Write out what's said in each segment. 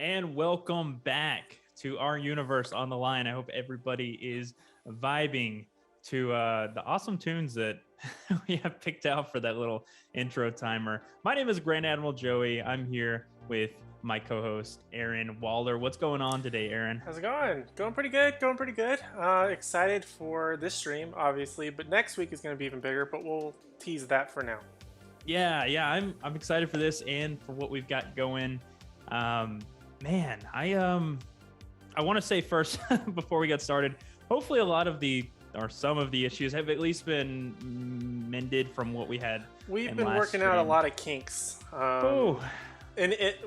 and welcome back to our universe on the line. I hope everybody is vibing to the awesome tunes that we have picked out for that little intro timer. My name is Grand Admiral Joey. I'm here with my co-host Aaron Waller. What's going on today, Aaron? How's it going? Going pretty good. Going pretty good. Excited for this stream, obviously, but next week is going to be even bigger. But we'll tease that for now. Yeah, I'm excited for this and for what we've got going. Man, I want to say first before we get started, hopefully a lot of some of the issues have at least been mended from what we had. We've been working out a lot of kinks. Oh.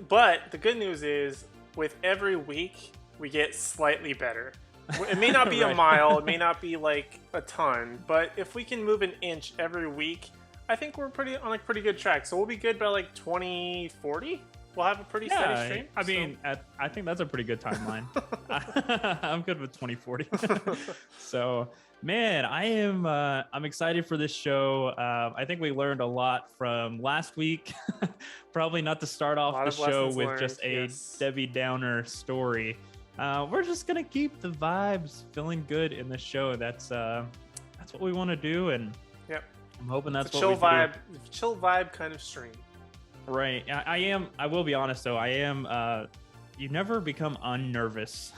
But the good news is, with every week, we get slightly better. It may not be Right. a mile, it may not be like a ton, but if we can move an inch every week, I think we're on a pretty good track. So we'll be good by like 2040. We'll have a pretty steady stream. I mean, I think that's a pretty good timeline. I'm good with 2040. So, man, I'm excited for this show. I think we learned a lot from last week. Probably not to start off the show with just a Debbie Downer story. We're just gonna keep the vibes feeling good in the show. That's what we want to do, and yep. I'm hoping that's what we do. Chill vibe kind of stream. Right. I will be honest though. I am. You never become unnervous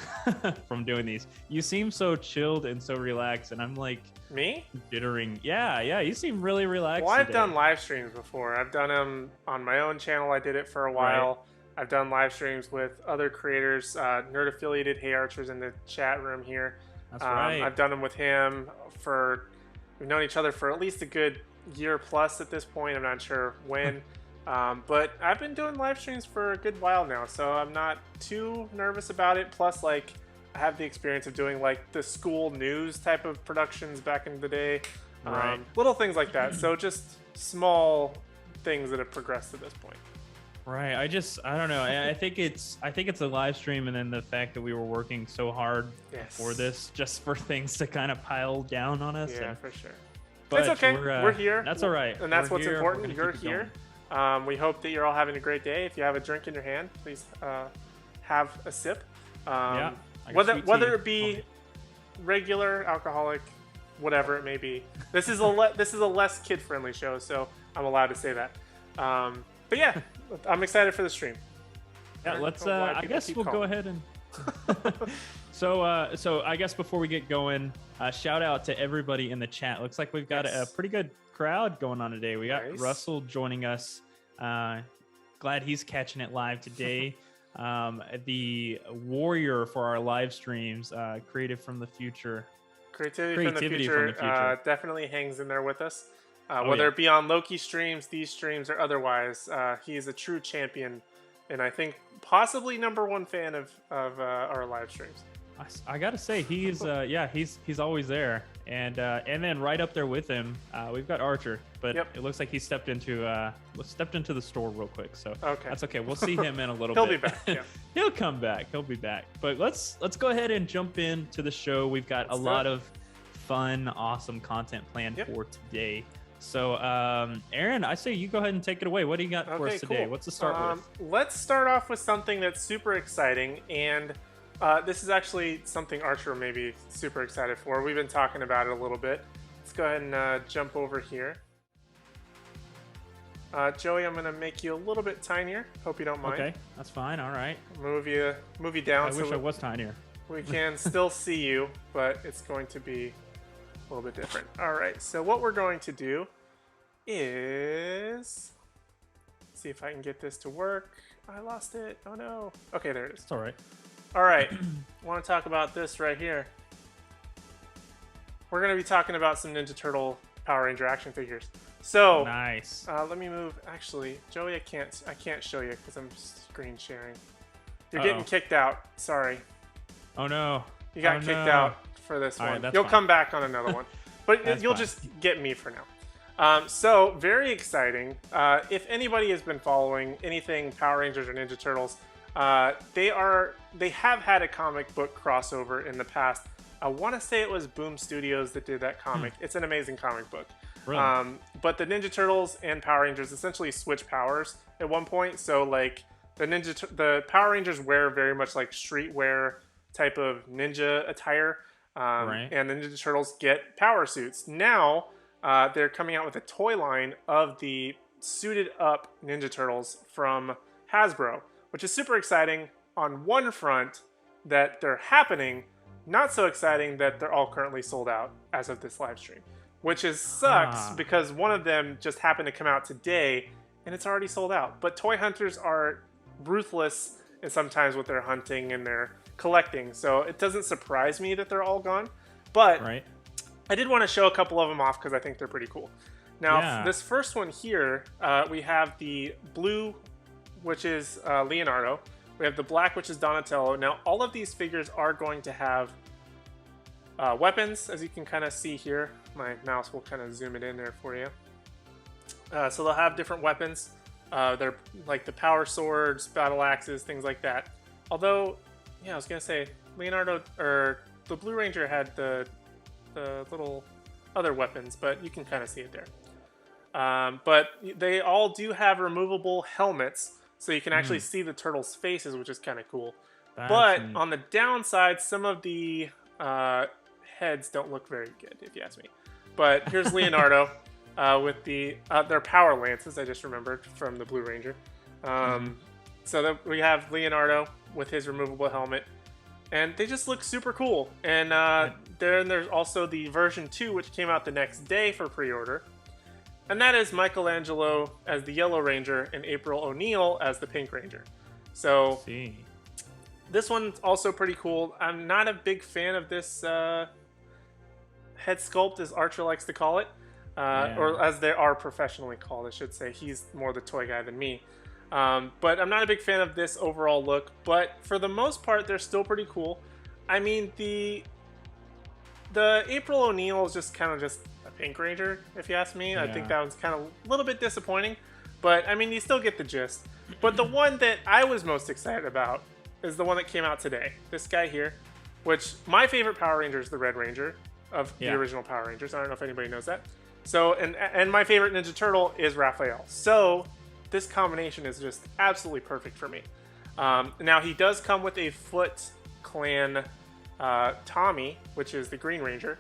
from doing these. You seem so chilled and so relaxed, and I'm like me jittering. Yeah. You seem really relaxed. Well, I've today. done live streams before. I've done them on my own channel. I did it for a while. Right. I've done live streams with other creators, nerd affiliated. Hey Archer's in the chat room here. That's right. I've done them with him we've known each other for at least a good year plus at this point. I'm not sure when. But I've been doing live streams for a good while now, so I'm not too nervous about it. Plus, like, I have the experience of doing like the school news type of productions back in the day, right. Little things like that. So just small things that have progressed to this point. Right. I don't know. I think it's a live stream, and then the fact that we were working so hard for this, just for things to kind of pile down on us. Yeah, for sure. But it's okay. We're here. That's all right. And that's what's important. You're here. We hope that you're all having a great day. If you have a drink in your hand, please have a sip. Whether it be regular, alcoholic, whatever it may be. This is a less kid-friendly show, so I'm allowed to say that. But yeah, I'm excited for the stream. Yeah, let's. I guess we'll go ahead and. So I guess before we get going, shout out to everybody in the chat. Looks like we've got a pretty good crowd going on today. We got Russell joining us. Glad he's catching it live today. The warrior for our live streams, creative from the future. Creativity from the future definitely hangs in there with us. Whether it be on Loki streams, these streams, or otherwise, he is a true champion, and I think possibly #1 fan of our live streams. I gotta say he's always there, and then right up there with him we've got Archer, but It looks like he stepped into the store real quick, so that's okay. We'll see him in a little bit. He'll be back. Yeah. He'll come back. He'll be back. But let's go ahead and jump into the show. We've got a lot of fun, awesome content planned for today. So, Aaron, I say you go ahead and take it away. What do you got for us today? Cool. What's the start with? Let's start off with something that's super exciting, and this is actually something Archer may be super excited for. We've been talking about it a little bit. Let's go ahead and jump over here. Joey, I'm going to make you a little bit tinier. Hope you don't mind. Okay, that's fine. All right. Move you down. I wish I was tinier. We can still see you, but it's going to be a little bit different. All right, so what we're going to do is see if I can get this to work. I lost it. Oh no. Okay, there it is. It's all right. All right, I want to talk about this right here. We're going to be talking about some Ninja Turtle Power Ranger action figures. So nice. Let me move. Actually, Joey, I can't show you because I'm screen sharing. You're getting kicked out. Sorry. Oh no. You got kicked out for this one. You'll come back on another one, but you'll just get me for now. So very exciting. If anybody has been following anything Power Rangers or Ninja Turtles, they have had a comic book crossover in the past. I want to say it was Boom Studios that did that comic. It's an amazing comic book. Really? But the Ninja Turtles and Power Rangers essentially switch powers at one point. So like the Power Rangers wear very much like streetwear type of ninja attire, Right. and the Ninja Turtles get power suits. Now they're coming out with a toy line of the suited up Ninja Turtles from Hasbro, which is super exciting on one front that they're happening, not so exciting that they're all currently sold out as of this live stream, which sucks because one of them just happened to come out today and it's already sold out. But toy hunters are ruthless and sometimes with their hunting and their collecting, so it doesn't surprise me that they're all gone. But right. I did want to show a couple of them off because I think they're pretty cool. Now, this first one here, we have the blue, which is Leonardo. We have the black, which is Donatello. Now, all of these figures are going to have weapons, as you can kind of see here. My mouse will kind of zoom it in there for you. So they'll have different weapons. They're like the power swords, battle axes, things like that. Although, yeah, I was going to say, Leonardo, or the Blue Ranger had the little other weapons, but you can kind of see it there. But they all do have removable helmets, so you can actually see the turtles' faces, which is kind of cool. But on the downside, some of the heads don't look very good, if you ask me. But here's Leonardo with their power lances, I just remembered, from the Blue Ranger. So we have Leonardo with his removable helmet, and they just look super cool. And then there's also the version 2, which came out the next day for pre-order. And that is Michelangelo as the Yellow Ranger and April O'Neil as the Pink Ranger. So this one's also pretty cool. I'm not a big fan of this head sculpt, as Archer likes to call it. Or as they are professionally called, I should say. He's more the toy guy than me. But I'm not a big fan of this overall look. But for the most part, they're still pretty cool. I mean, the April O'Neil is just kind of just a Pink Ranger, if you ask me. I think that was kind of a little bit disappointing. But, I mean, you still get the gist. But the one that I was most excited about is the one that came out today. This guy here, which my favorite Power Ranger is the Red Ranger of the original Power Rangers. I don't know if anybody knows that. So, and my favorite Ninja Turtle is Raphael. So, this combination is just absolutely perfect for me. Now, he does come with a Foot Clan Tommy, which is the Green Ranger.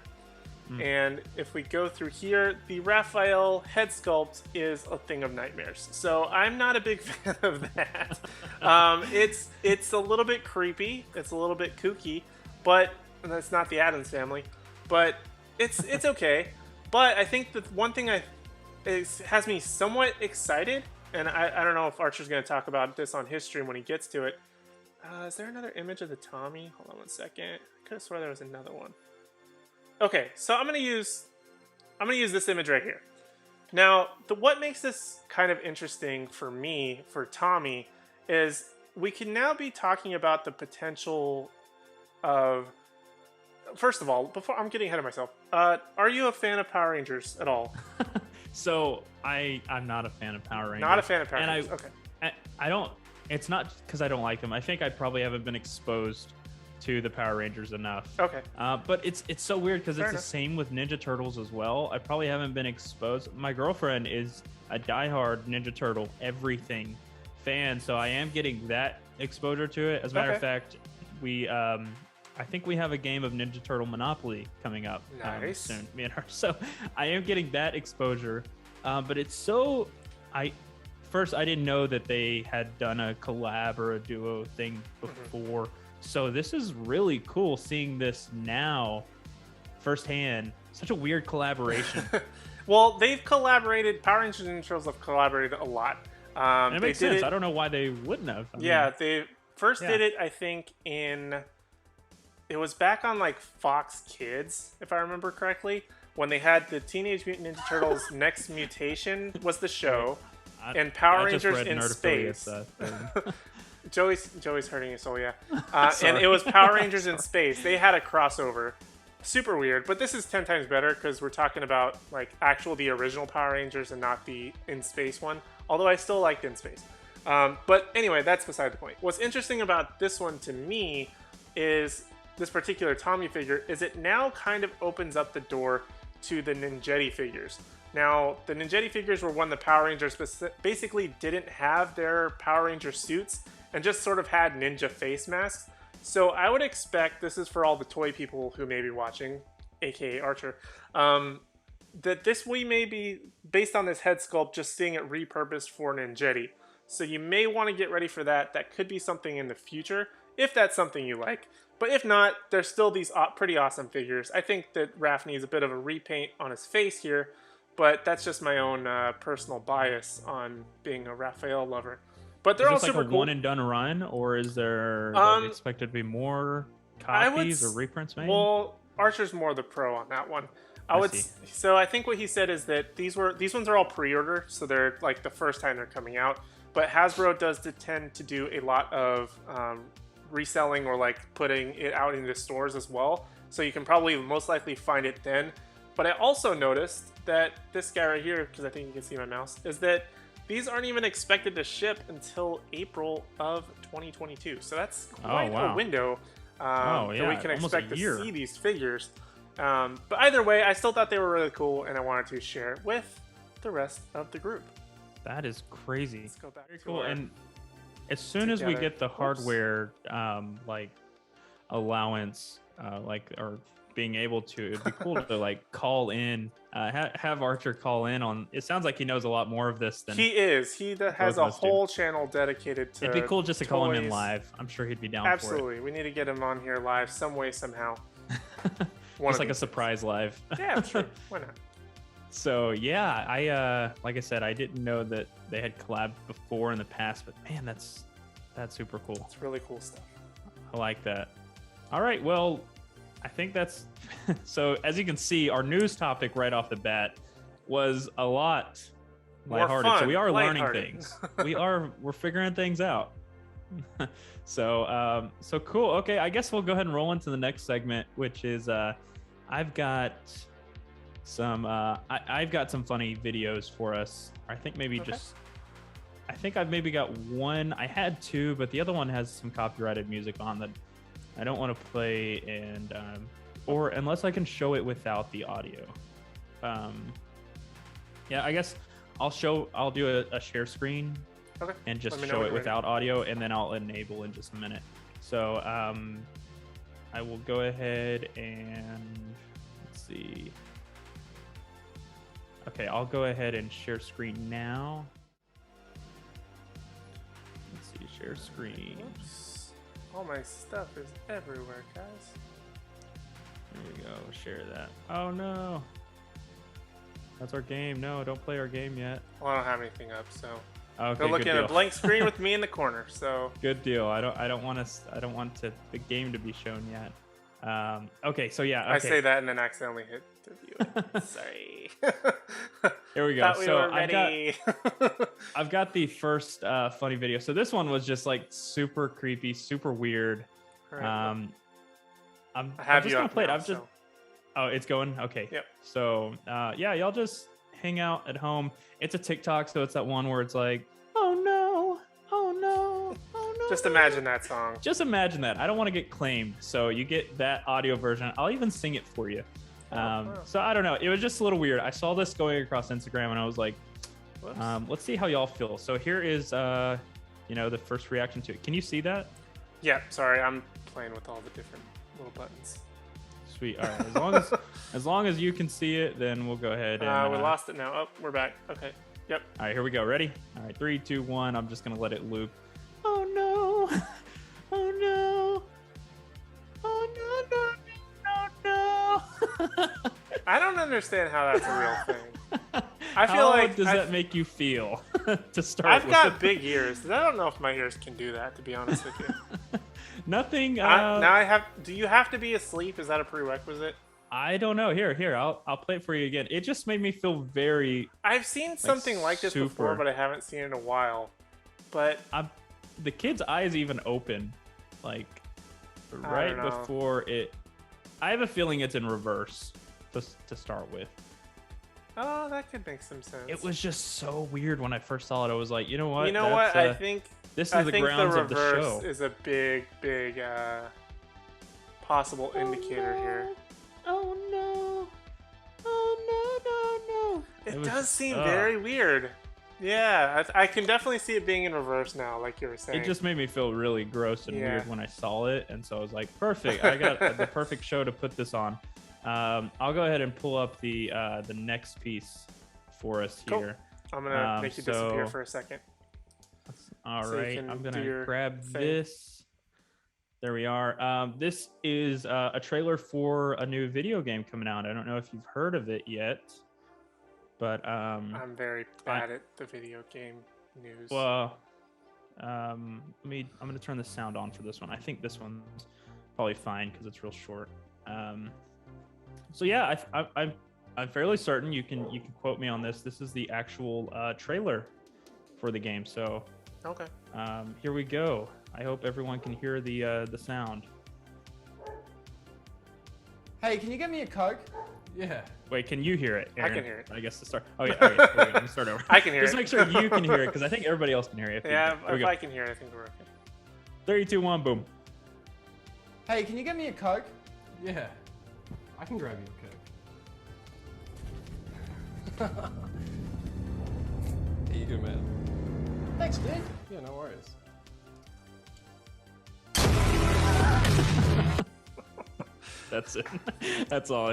And if we go through here, the Raphael head sculpt is a thing of nightmares. So I'm not a big fan of that. It's a little bit creepy. It's a little bit kooky, but that's not the Addams Family. But it's okay. But I think the one thing has me somewhat excited, and I don't know if Archer's going to talk about this on his stream when he gets to it. Is there another image of the Tommy? Hold on one second. I could have sworn there was another one. Okay, so I'm gonna use this image right here. Now, what makes this kind of interesting for me, for Tommy, is we can now be talking about the potential of. First of all, before I'm getting ahead of myself, are you a fan of Power Rangers at all? So I'm not a fan of Power Rangers. Not a fan of Power Rangers. Okay. I don't. It's not because I don't like them. I think I probably haven't been exposed to the Power Rangers enough. Okay. But it's so weird because it's enough. the same with Ninja Turtles as well. I probably haven't been exposed. My girlfriend is a diehard Ninja Turtle everything fan, so I am getting that exposure to it. As a matter of fact, we I think we have a game of Ninja Turtle Monopoly coming up soon, me and her. So I am getting that exposure. But it's so First, I didn't know that they had done a collab or a duo thing before. So this is really cool seeing this now firsthand. Such a weird collaboration. Well, they've collaborated. Power Rangers and Ninja Turtles have collaborated a lot. And it makes sense. I don't know why they wouldn't have. They first did it, I think, it was back on like Fox Kids, if I remember correctly, when they had the Teenage Mutant Ninja Turtles Next Mutation was the show, and Power Rangers in Space. Joey's hurting his soul, yeah. And it was Power Rangers in Space. They had a crossover. Super weird, but this is 10 times better because we're talking about like the original Power Rangers and not the in space one. Although I still liked in space. But anyway, that's beside the point. What's interesting about this one to me is this particular Tommy figure is it now kind of opens up the door to the Ninjetti figures. Now, the Ninjetti figures were when the Power Rangers basically didn't have their Power Ranger suits and just sort of had ninja face masks. So I would expect, this is for all the toy people who may be watching, aka Archer, that we may be, based on this head sculpt, just seeing it repurposed for Ninjetti. So you may want to get ready for that. That could be something in the future, if that's something you like. But if not, there's still these pretty awesome figures. I think that Raph needs a bit of a repaint on his face here, but that's just my own personal bias on being a Raphael lover. But they're all super like a cool. One and done run, or is there like, expected to be more copies or reprints made? Well, Archer's more the pro on that one. So I think what he said is that these ones are all pre-order, so they're like the first time they're coming out. But Hasbro does tend to do a lot of reselling or like putting it out into stores as well. So you can probably most likely find it then. But I also noticed that this guy right here, because I think you can see my mouse, is that these aren't even expected to ship until April of 2022. So that's quite a window that we can expect to see these figures. But either way, I still thought they were really cool, and I wanted to share it with the rest of the group. That is crazy. Let's go back. Very cool. And as soon as we get the hardware, like allowance, or being able to, it'd be cool to like call in, have Archer call in on. It sounds like he knows a lot more of this than he is. He has a whole channel dedicated to. It'd be cool just to call him in live. I'm sure he'd be down for it. Absolutely, we need to get him on here live some way somehow. Just like a surprise live. Yeah, sure. Why not? So yeah, I like I said, I didn't know that they had collabed before in the past, but man, that's super cool. It's really cool stuff. I like that. All right, well, I think that's so. As you can see, our news topic right off the bat was a lot lighthearted. So we are learning things. We're figuring things out. So cool. Okay, I guess we'll go ahead and roll into the next segment, which is I've got some funny videos for us. I think maybe I think I've maybe got one. I had two, but the other one has some copyrighted music on that I don't want to play, and or unless I can show it without the audio. Yeah, I guess I'll do a share screen. Okay. And just show it without audio, and then I'll enable in just a minute. So I will go ahead and let's see. Okay, I'll go ahead and share screen now. Let's see, share screen. Oops. All my stuff is everywhere, guys. There we go, share that. Oh no. That's our game. No, don't play our game yet. Well, I don't have anything up, so okay, they're looking at a blank screen with me in the corner. So good deal. I don't want the game to be shown yet. Okay, so yeah. Okay. I say that and then accidentally hit the view. Sorry. Here we go. Thought we were ready. I've got the first funny video. So this one was just like super creepy, super weird. Right. I'm just gonna play it. Oh, it's going? Okay. Yep. So yeah, y'all just hang out at home. It's a TikTok, so it's that one where it's like, oh no, oh no, oh no. Just imagine that song. Just imagine that. I don't want to get claimed, so you get that audio version. I'll even sing it for you. Wow. So I don't know. It was just a little weird. I saw this going across Instagram, and I was like, let's see how y'all feel. So here is, the first reaction to it. Can you see that? Yeah. Sorry, I'm playing with all the different little buttons. Sweet. All right. As long as you can see it, then we'll go ahead and. We lost it now. Oh, we're back. Okay. Yep. All right, here we go. Ready? All right, 3, 2, 1. I'm just gonna let it loop. Oh no! Oh no! Oh no! No! No! No! I don't understand how that's a real thing. I feel how like does that make you feel to start? I've got big ears. I don't know if my ears can do that. To be honest with you. Nothing. Now I have. Do you have to be asleep? Is that a prerequisite? I don't know. Here. I'll play it for you again. It just made me feel very. I've seen something like this before, but I haven't seen it in a while. But the kid's eyes even open, like right before it. I have a feeling it's in reverse to start with. Oh, that could make some sense. It was just so weird when I first saw it. I was like, you know what? You know what? I think this is the grounds of the show. The reverse is a big possible indicator here. Oh no! Oh no. It does seem very weird. Yeah, I can definitely see it being in reverse now, like you were saying. It just made me feel really gross and weird when I saw it, and so I was like, perfect. I got the perfect show to put this on. I'll go ahead and pull up the next piece for us here. I'm gonna make you disappear for a second. All right, I'm gonna grab this. There we are. This is a trailer for a new video game coming out. I don't know if you've heard of it yet, but I'm very bad at the video game news. Well, I'm gonna turn the sound on for this one. I think this one's probably fine because it's real short. So yeah, I'm fairly certain you can quote me on this. This is the actual trailer for the game. So okay, here we go. I hope everyone can hear the sound. Hey, can you get me a Coke? Yeah. Wait, can you hear it, Aaron? I can hear it. I guess to start. Oh yeah. Okay, I'm gonna start over. I can hear Just it. make sure you can hear it because I think everybody else can hear it. Yeah, if I can hear it, I think we're okay. 3, 2, 1, boom. Hey, can you get me a Coke? Yeah. I can grab you a Coke. Hey, you good, man? Thanks, dude. Yeah, no worries. That's it. That's all.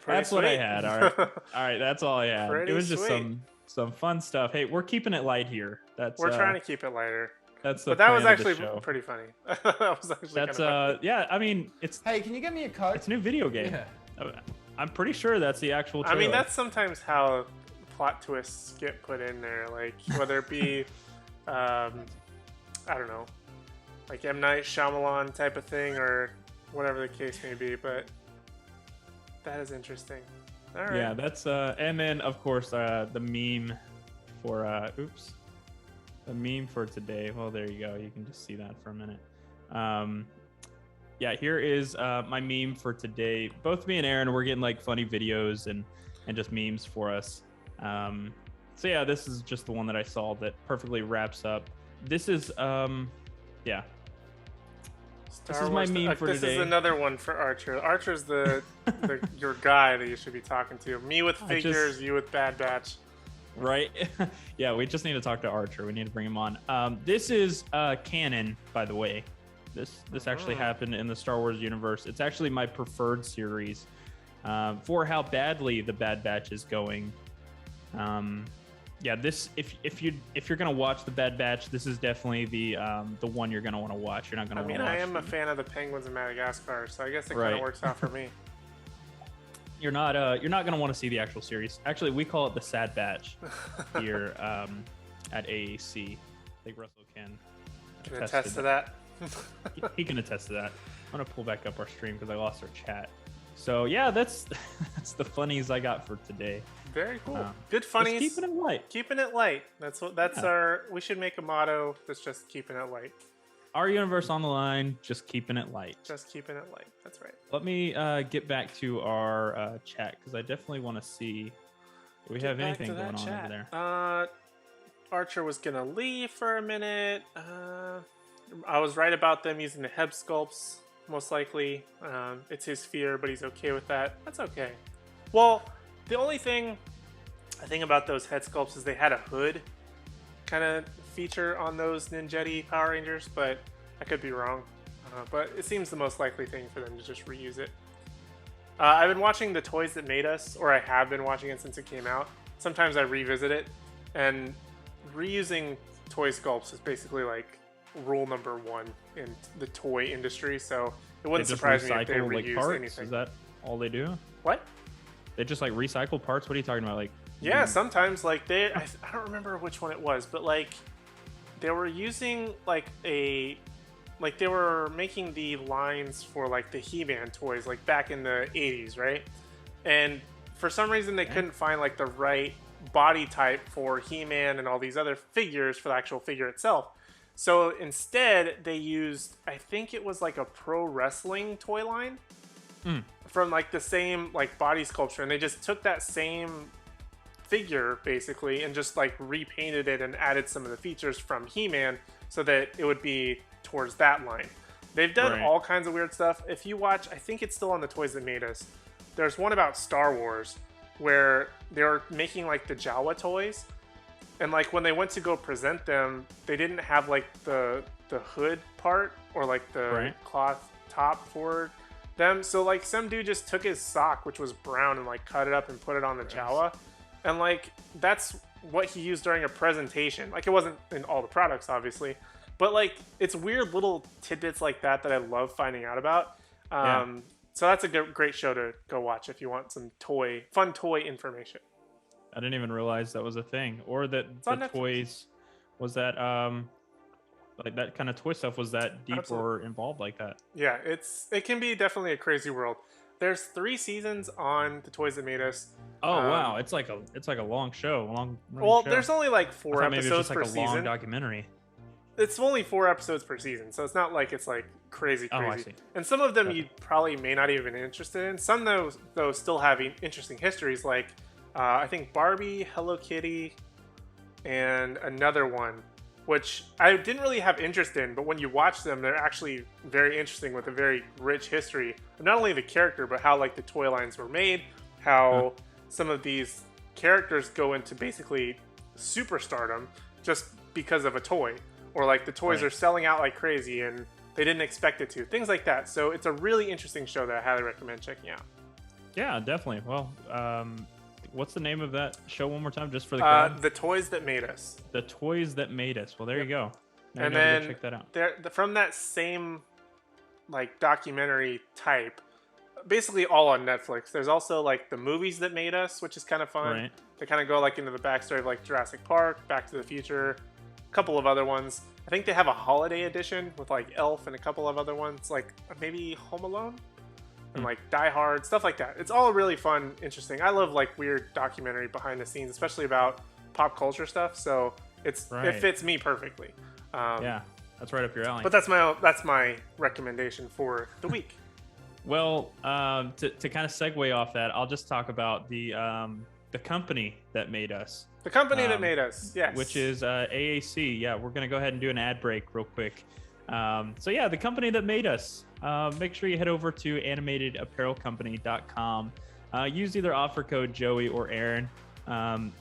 That's what I had. All right. All right. That's all I had. Pretty it was just sweet. some fun stuff. Hey, we're keeping it light here. We're trying to keep it lighter. That's but that was actually pretty funny. That was actually that's funny. yeah. I mean, it's. Hey, can you get me a Coke? It's a new video game. Yeah. I'm pretty sure that's the actual trailer. I mean, that's sometimes how plot twists get put in there. Like whether it be, I don't know, like M. Night Shyamalan type of thing or whatever the case may be. But that is interesting. All right. Yeah, that's and then of course the meme for the meme for today. Well, there you go. You can just see that for a minute. Yeah, here is my meme for today. Both me and Aaron, we're getting like funny videos and just memes for us. So yeah, this is just the one that I saw that perfectly wraps up. This is yeah. This is my meme for today. This is another one for Archer. Archer's the your guy that you should be talking to. Me with figures, you with Bad Batch. Right? Yeah, we just need to talk to Archer. We need to bring him on. This is canon, by the way. This actually happened in the Star Wars universe. It's actually my preferred series for how badly the Bad Batch is going. Yeah, this if you're gonna watch the Bad Batch, this is definitely the one you're gonna want to watch. You're not gonna. I am a fan of the penguins in Madagascar, so I guess it kind of works out for me. You're not gonna want to see the actual series. Actually, we call it the Sad Batch here at AAC. I think Russell can attest to that. He can attest to that. I'm gonna pull back up our stream because I lost our chat. So yeah, that's the funnies I got for today. Very cool. Good funnies. Keeping it light. Keeping it light. That's our. We should make a motto. That's just keeping it light. Our universe on the line. Just keeping it light. Just keeping it light. That's right. Let me get back to our chat because I definitely want to see if we have anything going on over there. Archer was gonna leave for a minute. I was right about them using the Heb sculpts. Most likely, it's his fear, but he's okay with that. That's okay. Well, the only thing I think about those head sculpts is they had a hood kind of feature on those Ninjetti Power Rangers, but I could be wrong. But it seems the most likely thing for them to just reuse it. I've been watching The Toys That Made Us, or I have been watching it since it came out. Sometimes I revisit it, and reusing toy sculpts is basically like rule number 1 in the toy industry, so it wouldn't surprise me if they reuse parts? anything. Is that all they do? What? They just like recycle parts? What are you talking about? Like, yeah, sometimes like I don't remember which one it was, but like they were using they were making the lines for like the He-Man toys like back in the 80s, right? And for some reason they couldn't find like the right body type for He-Man and all these other figures for the actual figure itself. So instead, they used, I think it was like a pro wrestling toy line from like the same like body sculpture, and they just took that same figure basically and just like repainted it and added some of the features from He-Man so that it would be towards that line. They've done all kinds of weird stuff. If you watch, I think it's still on The Toys That Made Us. There's one about Star Wars where they were making like the Jawa toys, and like when they went to go present them, they didn't have like the hood part or like the cloth top for them. So like some dude just took his sock, which was brown, and like cut it up and put it on the Jawa, and like that's what he used during a presentation. Like it wasn't in all the products, obviously, but like it's weird little tidbits like that I love finding out about. So that's a great show to go watch if you want some fun toy information. I didn't even realize that was a thing, or that the toys was that like that kind of toy stuff was that deep or involved like that. Yeah, it can be definitely a crazy world. There's 3 seasons on The Toys That Made Us. Oh wow, it's like a long show, Well, show. There's only like 4 episodes maybe it's just per season. Long documentary. It's only 4 episodes per season, so it's not like it's like crazy. Oh, I see. And some of them you probably may not even be interested in. Some though still have interesting histories, like I think Barbie, Hello Kitty, and another one, which I didn't really have interest in, but when you watch them, they're actually very interesting with a very rich history of not only the character, but how like the toy lines were made, how some of these characters go into basically superstardom just because of a toy, or like the toys are selling out like crazy and they didn't expect it to, things like that. So it's a really interesting show that I highly recommend checking out. Yeah, definitely. Well, what's the name of that show one more time, just for the crowd? The Toys That Made Us. The Toys That Made Us. Well, there you go. Now and you then check that out. From that same like documentary type, basically all on Netflix. There's also like the Movies That Made Us, which is kind of fun. Right. They kind of go like into the backstory of like Jurassic Park, Back to the Future, a couple of other ones. I think they have a holiday edition with like Elf and a couple of other ones, like maybe Home Alone and like Die Hard, stuff like that. It's all really fun, interesting. I love like weird documentary behind the scenes, especially about pop culture stuff. So it fits me perfectly. Yeah, that's right up your alley. But that's my recommendation for the week. Well, to kind of segue off that, I'll just talk about the company that made us. The company that made us, yes. Which is AAC. Yeah, we're going to go ahead and do an ad break real quick. So yeah, the company that made us. Make sure you head over to animatedapparelcompany.com. Use either offer code Joey or Aaron.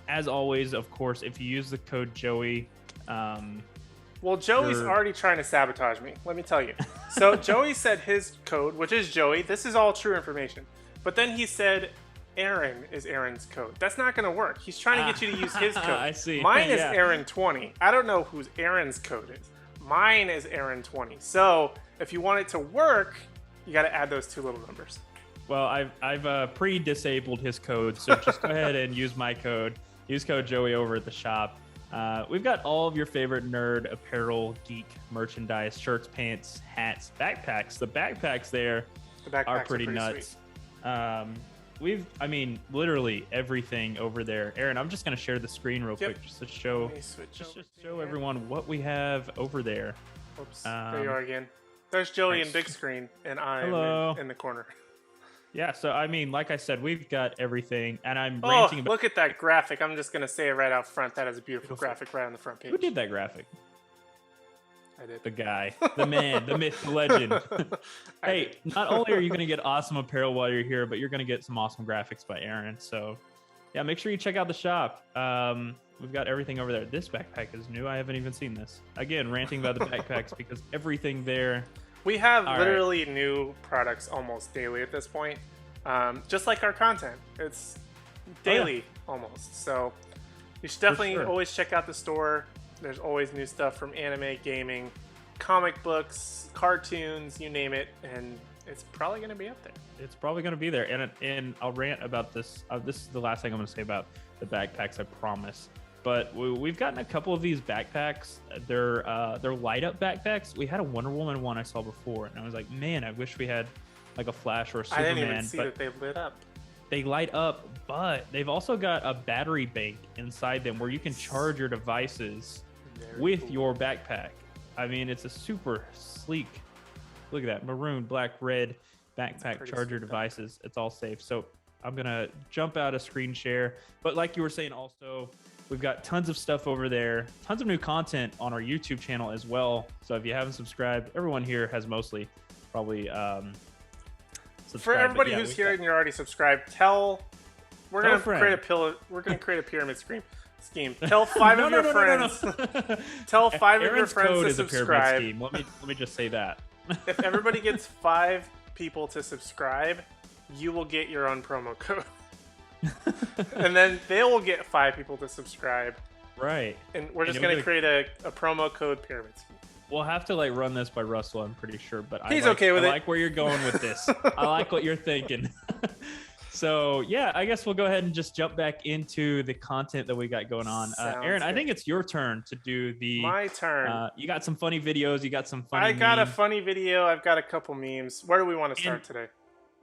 As always, of course, if you use the code Joey... well, Joey's already trying to sabotage me, let me tell you. So Joey said his code, which is Joey. This is all true information. But then he said Aaron is Aaron's code. That's not going to work. He's trying to get you to use his code. I see. Mine is Aaron20. I don't know whose Aaron's code is. Mine is Aaron20. So if you want it to work, you got to add those 2 little numbers. Well, I've pre-disabled his code, so just go ahead and use my code. Use code Joey over at the shop. We've got all of your favorite nerd apparel, geek merchandise, shirts, pants, hats, backpacks. The backpacks there are pretty nuts. Literally everything over there. Aaron, I'm just going to share the screen real quick just to show everyone what we have over there. Oops, there you are again. There's Joey in big screen, and I'm in the corner. Yeah, so like I said, we've got everything, and I'm ranting about... look at that graphic. I'm just going to say it right out front. That is a beautiful graphic right on the front page. Who did that graphic? I did. The guy, the man, the myth, the legend. Hey, not only are you going to get awesome apparel while you're here, but you're going to get some awesome graphics by Aaron. So, yeah, make sure you check out the shop. We've got everything over there. This backpack is new. I haven't even seen this. Again, ranting about the backpacks because everything there... We have literally new products almost daily at this point. Just like our content. It's daily almost. So you should definitely always check out the store. There's always new stuff from anime, gaming, comic books, cartoons, you name it. And it's probably going to be up there. It's probably going to be there. And I'll rant about this. This is the last thing I'm going to say about the backpacks, I promise. But we've gotten a couple of these backpacks. They're light up backpacks. We had a Wonder Woman one I saw before, and I was like, man, I wish we had like a Flash or a Superman. I didn't even see that they lit up. They light up, but they've also got a battery bank inside them where you can charge your devices with your backpack. I mean, it's a super sleek. Look at that, maroon, black, red backpack charger devices. It's all safe. So I'm gonna jump out a screen share. But like you were saying, also. We've got tons of stuff over there, tons of new content on our YouTube channel as well. So if you haven't subscribed, everyone here has mostly probably subscribed. For everybody who's here and you're already subscribed, tell we're gonna create a pyramid scheme. Tell 5 of your friends. Tell 5 of your friends to subscribe. Scheme. Let me just say that. If everybody gets 5 people to subscribe, you will get your own promo code. And then they will get 5 people to subscribe. Right. And we're just gonna create a promo code pyramid scheme. We'll have to like run this by Russell, I'm pretty sure, but he's okay with it. I like where you're going with this. I like what you're thinking. So yeah, I guess we'll go ahead and just jump back into the content that we got going on. Aaron, I think it's your turn to do my turn. You got some funny videos. You got some funny. I got a funny video. I've got a couple memes. Where do we want to start today?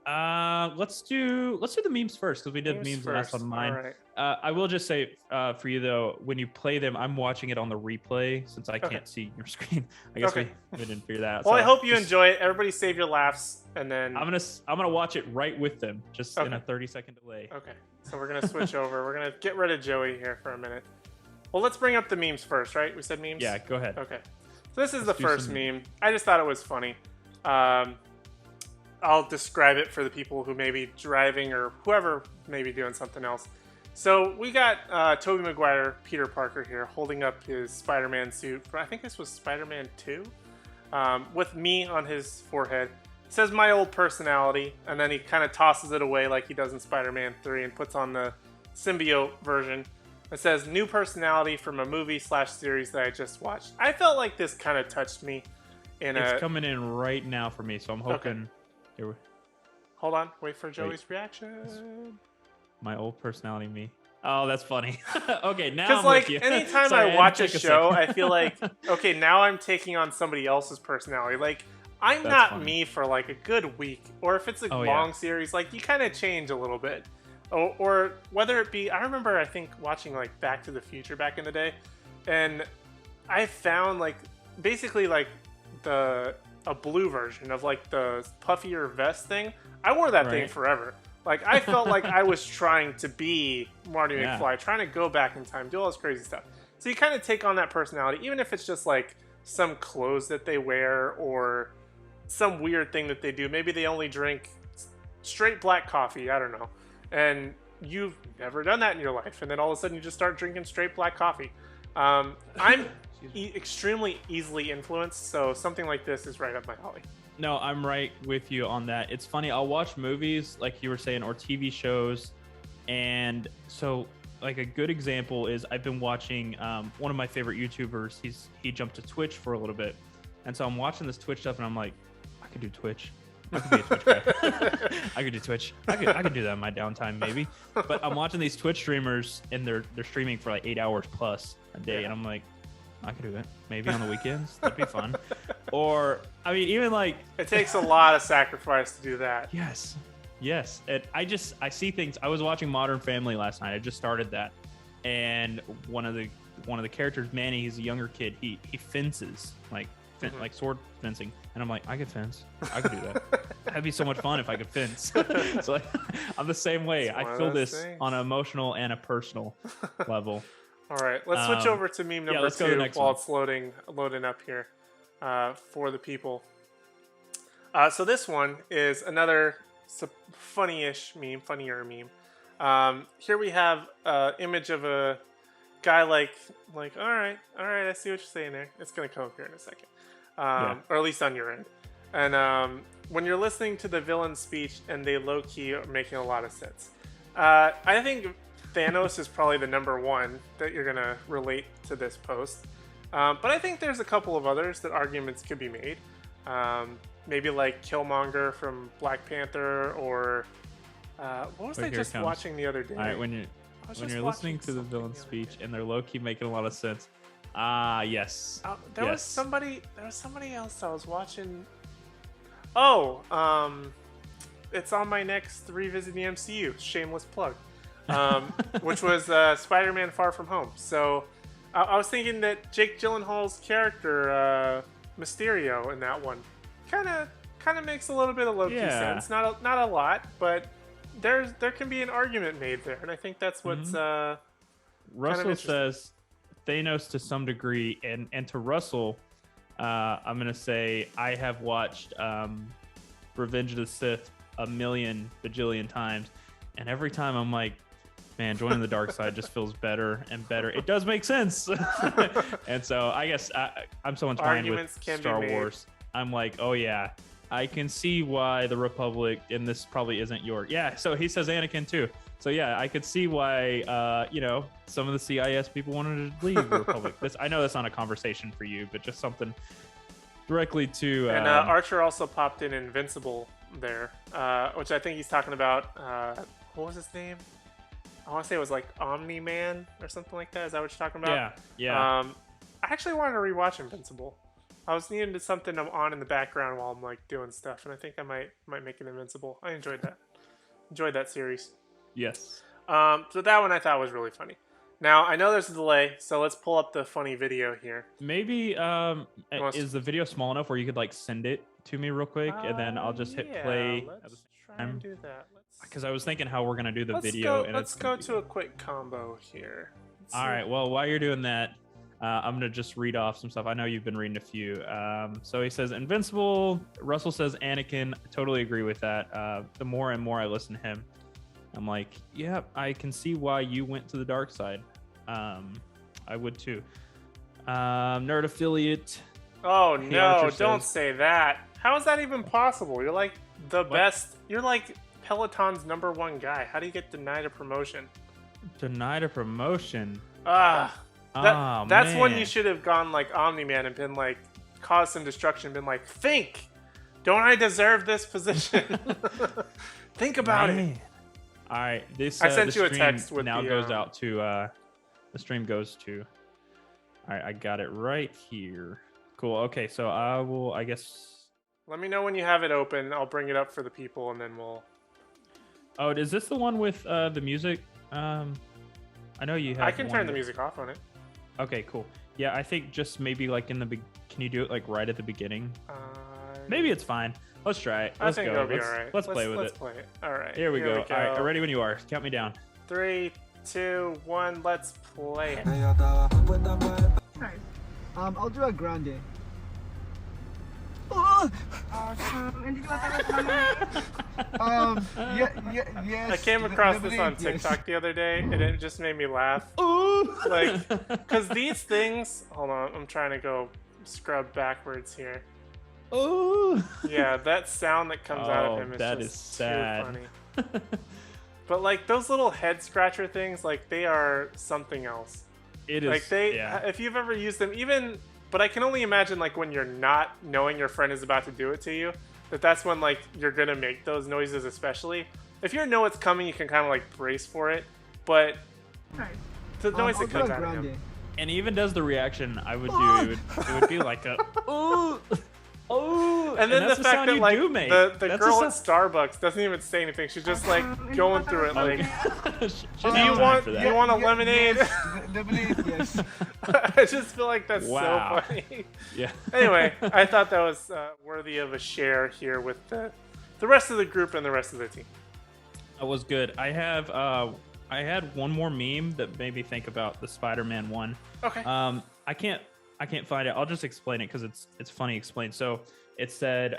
Let's do the memes first because we did memes last on mine. All right. I will just say for you though, when you play them, I'm watching it on the replay since I can't see your screen. I guess we didn't figure that out. Well, so I hope you enjoy it. Everybody save your laughs, and then I'm gonna watch it right with them, just in a 30-second delay. Okay, so we're gonna switch over. We're gonna get rid of Joey here for a minute. Well, let's bring up the memes first, right? We said memes. Yeah, go ahead. Okay, so this is the first meme. I just thought it was funny. I'll describe it for the people who may be driving or whoever may be doing something else. So we got Tobey Maguire, Peter Parker here, holding up his Spider-Man suit. I think this was Spider-Man 2, with me on his forehead. It says my old personality, and then he kind of tosses it away like he does in Spider-Man 3 and puts on the symbiote version. It says new personality from a movie/series that I just watched. I felt like this kind of touched me. It's coming in right now for me, so I'm hoping. Okay. Hold on, wait for Joey's reaction. My old personality, me. Oh, that's funny. Okay, now because like anytime I watch a show, I feel like okay, now I'm taking on somebody else's personality. Like I'm not funny. Me for like a good week, or if it's a long series, like you kind of change a little bit, or whether it be. I remember I think watching like Back to the Future back in the day, and I found like basically like a blue version of like the puffier vest thing. I wore that thing forever. Like I felt like I was trying to be Marty McFly, trying to go back in time, do all this crazy stuff. So you kind of take on that personality, even if it's just like some clothes that they wear or some weird thing that they do. Maybe they only drink straight black coffee. I don't know. And you've never done that in your life. And then all of a sudden you just start drinking straight black coffee. I'm extremely easily influenced, so something like this is right up my alley. No, I'm right with you on that. It's funny, I'll watch movies, like you were saying, or TV shows, and so, like, a good example is I've been watching one of my favorite YouTubers. He jumped to Twitch for a little bit, and so I'm watching this Twitch stuff, and I'm like, I could do Twitch. I could be a Twitch guy. I could do Twitch. I could do that in my downtime, maybe. But I'm watching these Twitch streamers, and they're streaming for like 8 hours plus a day, and I'm like, I could do that. Maybe on the weekends. That'd be fun. Or, I mean, even like... It takes a lot of sacrifice to do that. Yes. And I see things. I was watching Modern Family last night. I just started that. And one of the characters, Manny, he's a younger kid. He fences, like sword fencing. And I'm like, I could fence. I could do that. That'd be so much fun if I could fence. So like, I'm the same way. I feel this on an emotional and a personal level. All right, let's switch over to meme number 2 while it's loading up here for the people. So this one is another funnier meme. Here we have an image of a guy like all right, I see what you're saying there. It's gonna come up here in a second, or at least on your end. And when you're listening to the villain's speech and they low key are making a lot of sense, I think Thanos is probably the number one that you're going to relate to this post. But I think there's a couple of others that arguments could be made. Maybe like Killmonger from Black Panther, or what was I just watching the other day? All right, when you're listening to the villain's speech and they're low-key making a lot of sense. Yes. There was somebody else I was watching. It's on my next Revisit the MCU. Shameless plug. Which was Spider-Man Far From Home. So I was thinking that Jake Gyllenhaal's character, Mysterio, in that one, kind of makes a little bit of low-key sense. Not a lot, but there can be an argument made there, and I think that's what's Russell says Thanos to some degree, and to Russell, I'm gonna say I have watched Revenge of the Sith a million bajillion times, and every time I'm like, man, joining the dark side just feels better and better. It does make sense. And so I guess I'm so entwined with Star Wars. I'm like, oh yeah, I can see why the Republic, and this probably isn't your, yeah. So he says Anakin too. So yeah, I could see why, you know, some of the CIS people wanted to leave the Republic. I know that's not a conversation for you, but just something directly to. And Archer also popped in Invincible there, which I think he's talking about. What was his name? I want to say it was like Omni-Man or something like that. Is that what you're talking about? Yeah. I actually wanted to rewatch Invincible. I was needing something on in the background while I'm like doing stuff, and I think I might make it Invincible. I enjoyed that. Enjoyed that series. Yes. So that one I thought was really funny. Now I know there's a delay, so let's pull up the funny video here. Maybe is the video small enough where you could like send it to me real quick, and then I'll just hit play. Let's try and do that. Because I was thinking how we're gonna do the video. Let's go to a quick combo here. All right. Well, while you're doing that, I'm gonna just read off some stuff. I know you've been reading a few. So he says Invincible. Russell says Anakin. I totally agree with that. The more and more I listen to him, I'm like, yeah, I can see why you went to the dark side. I would too. Nerd affiliate. Oh no! Don't say that. How is that even possible? You're like the best. You're like Peloton's #1 guy. How do you get denied a promotion? Denied a promotion? That's man. when you should have gone like Omni-Man and been like, caused some destruction, been like, think, don't I deserve this position? Think about it. All right, this I sent you a text with now goes out to the stream goes to. All right, I got it right here. Cool. Okay, so I guess. Let me know when you have it open. I'll bring it up for the people, and then we'll. Oh, is this the one with the music? I know you have. I can turn the music off on it. Okay, cool. Yeah, I think just maybe like in the can you do it like right at the beginning? Maybe it's fine. Let's try it. Let's go. It'll be all right. Let's play with it. Let's play it. All right. Here we go. All right, ready when you are. Count me down. 3, 2, 1. Let's play it. I'll do a grande. Yes. I came across this on TikTok the other day, and it just made me laugh. Like, because these things. Hold on, I'm trying to go scrub backwards here. Yeah, that sound that comes out of him is that just is sad. too funny. But like those little head scratcher things, like they are something else. It is. Like if you've ever used them, even. But I can only imagine like when you're not knowing your friend is about to do it to you, that's when like you're gonna make those noises. Especially if you know it's coming, you can kind of like brace for it. But the noise that comes out of him, and he even does the reaction I would do. It would be like a and then the fact that like the girl at Starbucks doesn't even say anything. She's just like going through it like, do you want a lemonade? Lemonade, yes. I just feel like that's so funny. Yeah. Anyway, I thought that was worthy of a share here with the rest of the group and the rest of the team. That was good. I had one more meme that made me think about the Spider-Man one. Okay. I can't find it. I'll just explain it because it's funny explained. So it said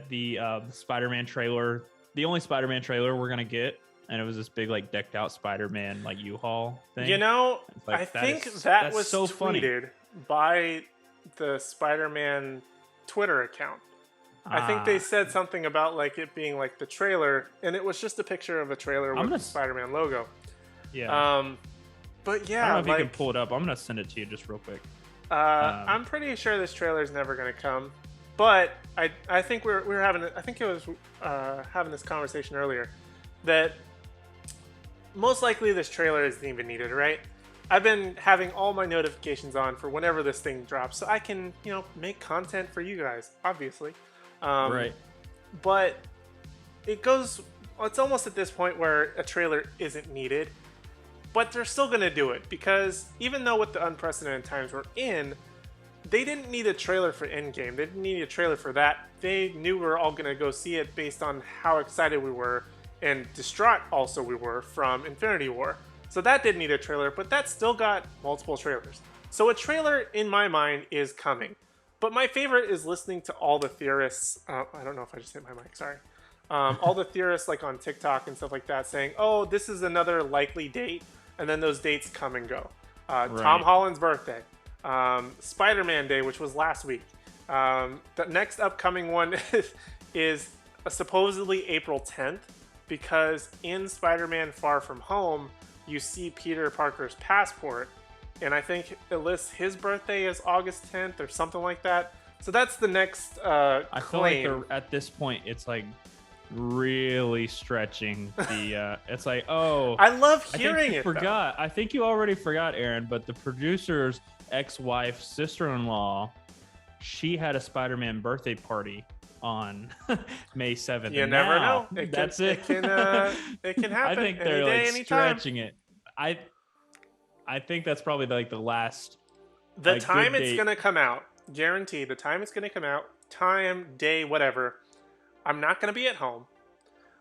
the Spider-Man trailer, the only Spider-Man trailer we're gonna get, and it was this big like decked out Spider-Man like U-Haul thing. You know, like, I think that was so tweeted by the Spider-Man Twitter account. I think they said something about like it being like the trailer, and it was just a picture of a trailer with the Spider-Man logo. Yeah. But yeah, I don't know if you can pull it up. I'm gonna send it to you just real quick. I'm pretty sure this trailer is never gonna come, but I think we're having I think it was having this conversation earlier that most likely this trailer isn't even needed, right? I've been having all my notifications on for whenever this thing drops, so I can make content for you guys, obviously. Right. But it's almost at this point where a trailer isn't needed. But they're still going to do it because even though with the unprecedented times we're in, they didn't need a trailer for Endgame. They didn't need a trailer for that. They knew we were all going to go see it based on how excited we were and distraught also we were from Infinity War. So that didn't need a trailer, but that still got multiple trailers. So a trailer, in my mind, is coming. But my favorite is listening to all the theorists. I don't know if I just hit my mic, sorry. All the theorists like on TikTok and stuff like that saying, "Oh, this is another likely date," and then those dates come and go. Tom Holland's birthday, Spider-Man Day, which was last week. The next upcoming one is supposedly April 10th, because in Spider-Man Far From Home, you see Peter Parker's passport, and I think it lists his birthday as August 10th or something like that. So that's the next I feel like at this point, it's like really stretching the it's like, oh, I love hearing it. I think you already forgot, Aaron, but the producer's ex-wife, sister-in-law, she had a Spider-Man birthday party on May 7th. You never know. It can happen. I think they're any day, like anytime. stretching it. I think that's probably like the last. The like, time it's gonna come out, guaranteed. The time it's gonna come out, time, day, whatever. I'm not gonna be at home.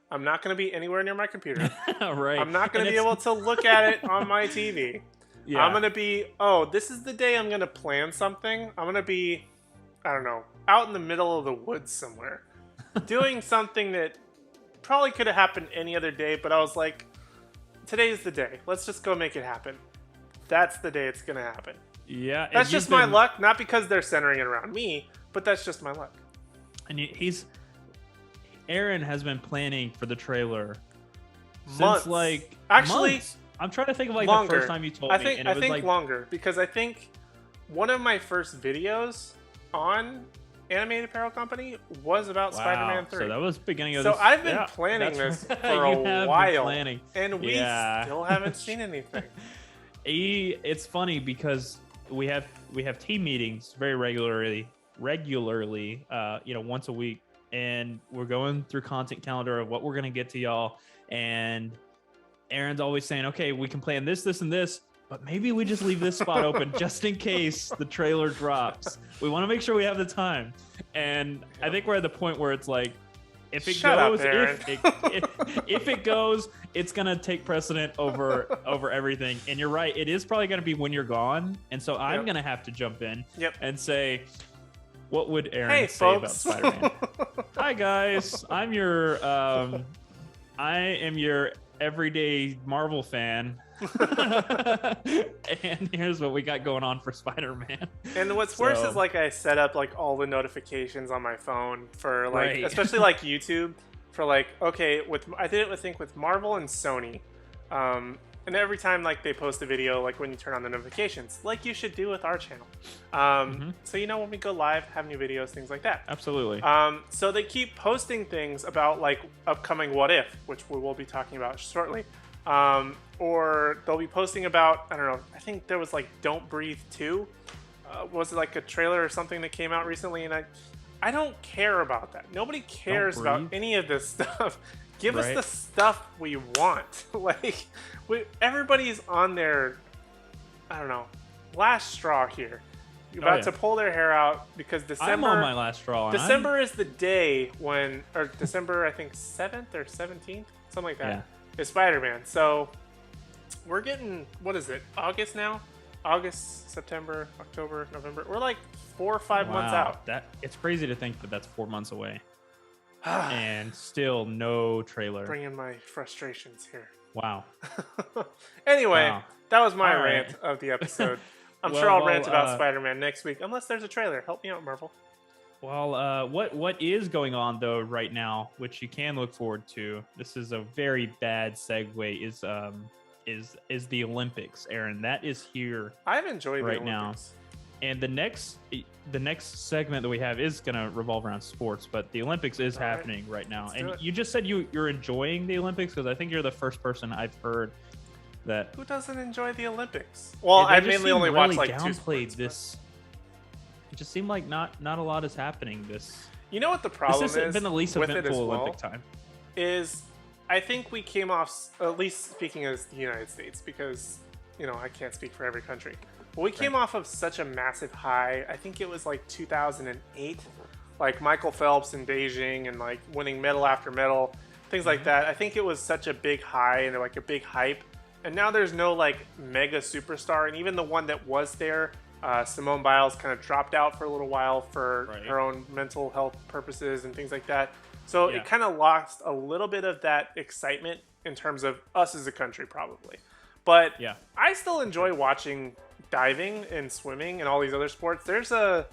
I'm not gonna be anywhere near my computer. Right. I'm not gonna be able to look at it on my TV. Yeah. I'm gonna be. Oh, this is the day I'm gonna plan something. I'm gonna be, I don't know, out in the middle of the woods somewhere, doing something that probably could have happened any other day, but I was like, today's the day. Let's just go make it happen. That's the day it's going to happen. Yeah. That's just my luck, not because they're centering it around me, but that's just my luck. And Aaron has been planning for the trailer months. Since like actually months. I'm trying to think of like longer. the first time you told me. And I think longer, because I think one of my first videos on Animated Apparel Company was about Spider-Man 3. So that was beginning of this. So I've been planning this for a while, and we still haven't seen anything. It's funny because we have team meetings very regularly, once a week, and we're going through content calendar of what we're gonna get to y'all. And Aaron's always saying, "Okay, we can plan this, this, and this." But maybe we just leave this spot open just in case the trailer drops. We want to make sure we have the time. And I think we're at the point where it's like, if it goes, it's gonna take precedent over everything. And you're right, it is probably gonna be when you're gone. And so I'm gonna have to jump in and say, what would Aaron say about Spider-Man? Hi guys, I am your everyday Marvel fan. And here's what we got going on for Spider-Man. And what's worse is like I set up like all the notifications on my phone for like especially like YouTube for like, okay, I did it with Marvel and Sony. And every time like they post a video, like when you turn on the notifications, like you should do with our channel. So when we go live, have new videos, things like that. Absolutely. So they keep posting things about like upcoming What If, which we will be talking about shortly. Or they'll be posting about, I don't know, I think there was like Don't Breathe 2. Was it like a trailer or something that came out recently? And I don't care about that. Nobody cares about any of this stuff. Give us the stuff we want. Like, everybody's on their, I don't know, last straw here. You're about to pull their hair out because December. I'm on my last straw. December is the day when, or December, I think 7th or 17th, something like that, is Spider-Man. So we're getting, what is it, August now? August, September, October, November. We're like 4 or 5 months out. It's crazy to think that that's 4 months away. And still no trailer. Bringing my frustrations here. Wow. Anyway, that was my rant of the episode. I'm sure I'll rant about Spider-Man next week, unless there's a trailer. Help me out, Marvel. Well, what is going on though right now, which you can look forward to? This is a very bad segue. Is the Olympics, Aaron? That is here. I've enjoyed right the Olympics. now. And the next segment that we have is going to revolve around sports, but the Olympics is happening right now. And you just said you're enjoying the Olympics, because I think you're the first person I've heard that. Who doesn't enjoy the Olympics? Well, I mainly only watch like two sports. It just seemed like not a lot is happening. You know what the problem is? This has been the least eventful Olympic time. Is I think we came off, at least speaking as the United States, because I can't speak for every country. But we came off of such a massive high. I think it was like 2008, like Michael Phelps in Beijing and like winning medal after medal, things like that. I think it was such a big high and like a big hype. And now there's no like mega superstar, and even the one that was there, Simone Biles, kind of dropped out for a little while for her own mental health purposes and things like that. So it kind of lost a little bit of that excitement in terms of us as a country, probably. But I still enjoy watching diving and swimming and all these other sports. There's a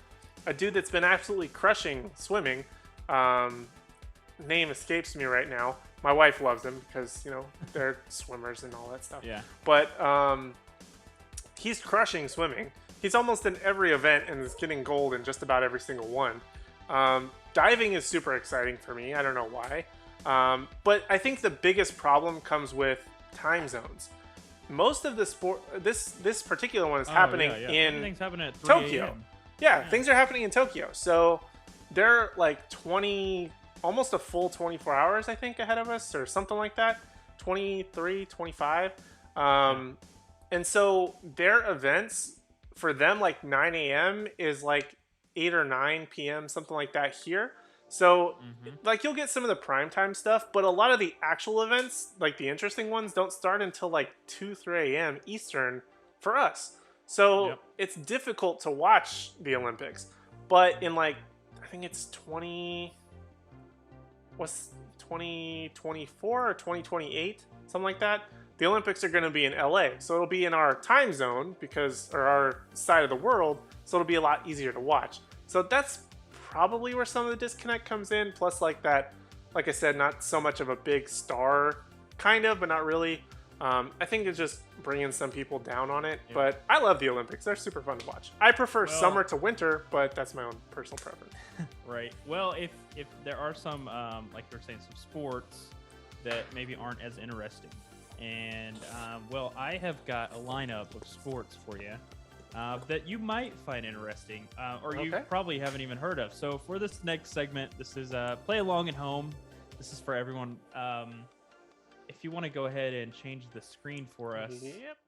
dude that's been absolutely crushing swimming. Name escapes me right now. My wife loves him because, they're swimmers and all that stuff. Yeah. But he's crushing swimming. He's almost in every event and is getting gold in just about every single one. Diving is super exciting for me. I don't know why. But I think the biggest problem comes with time zones. Most of the sport, this particular one is happening in Everything's happening at 3 Tokyo. a.m. Yeah, things are happening in Tokyo. So they're like almost a full 24 hours, I think, ahead of us or something like that. 23, 25. And so their events, for them, like 9 a.m. is like 8 or 9 p.m., something like that here. So, like, you'll get some of the primetime stuff, but a lot of the actual events, like the interesting ones, don't start until like 2, 3 a.m. Eastern for us. So it's difficult to watch the Olympics. But in like, I think it's 2024 or 2028, something like that. The Olympics are going to be in LA. So it'll be in our time zone or our side of the world. So it'll be a lot easier to watch. So that's probably where some of the disconnect comes in. Plus, like I said, not so much of a big star, kind of, but not really. I think it's just bringing some people down on it. Yeah. But I love the Olympics. They're super fun to watch. I prefer summer to winter, but that's my own personal preference. Right. Well, if there are some, like you were saying, some sports that maybe aren't as interesting. And, I have got a lineup of sports for you. That you might find interesting, or you probably haven't even heard of. So for this next segment, this is play along at home. This is for everyone. If you want to go ahead and change the screen for us. Yep.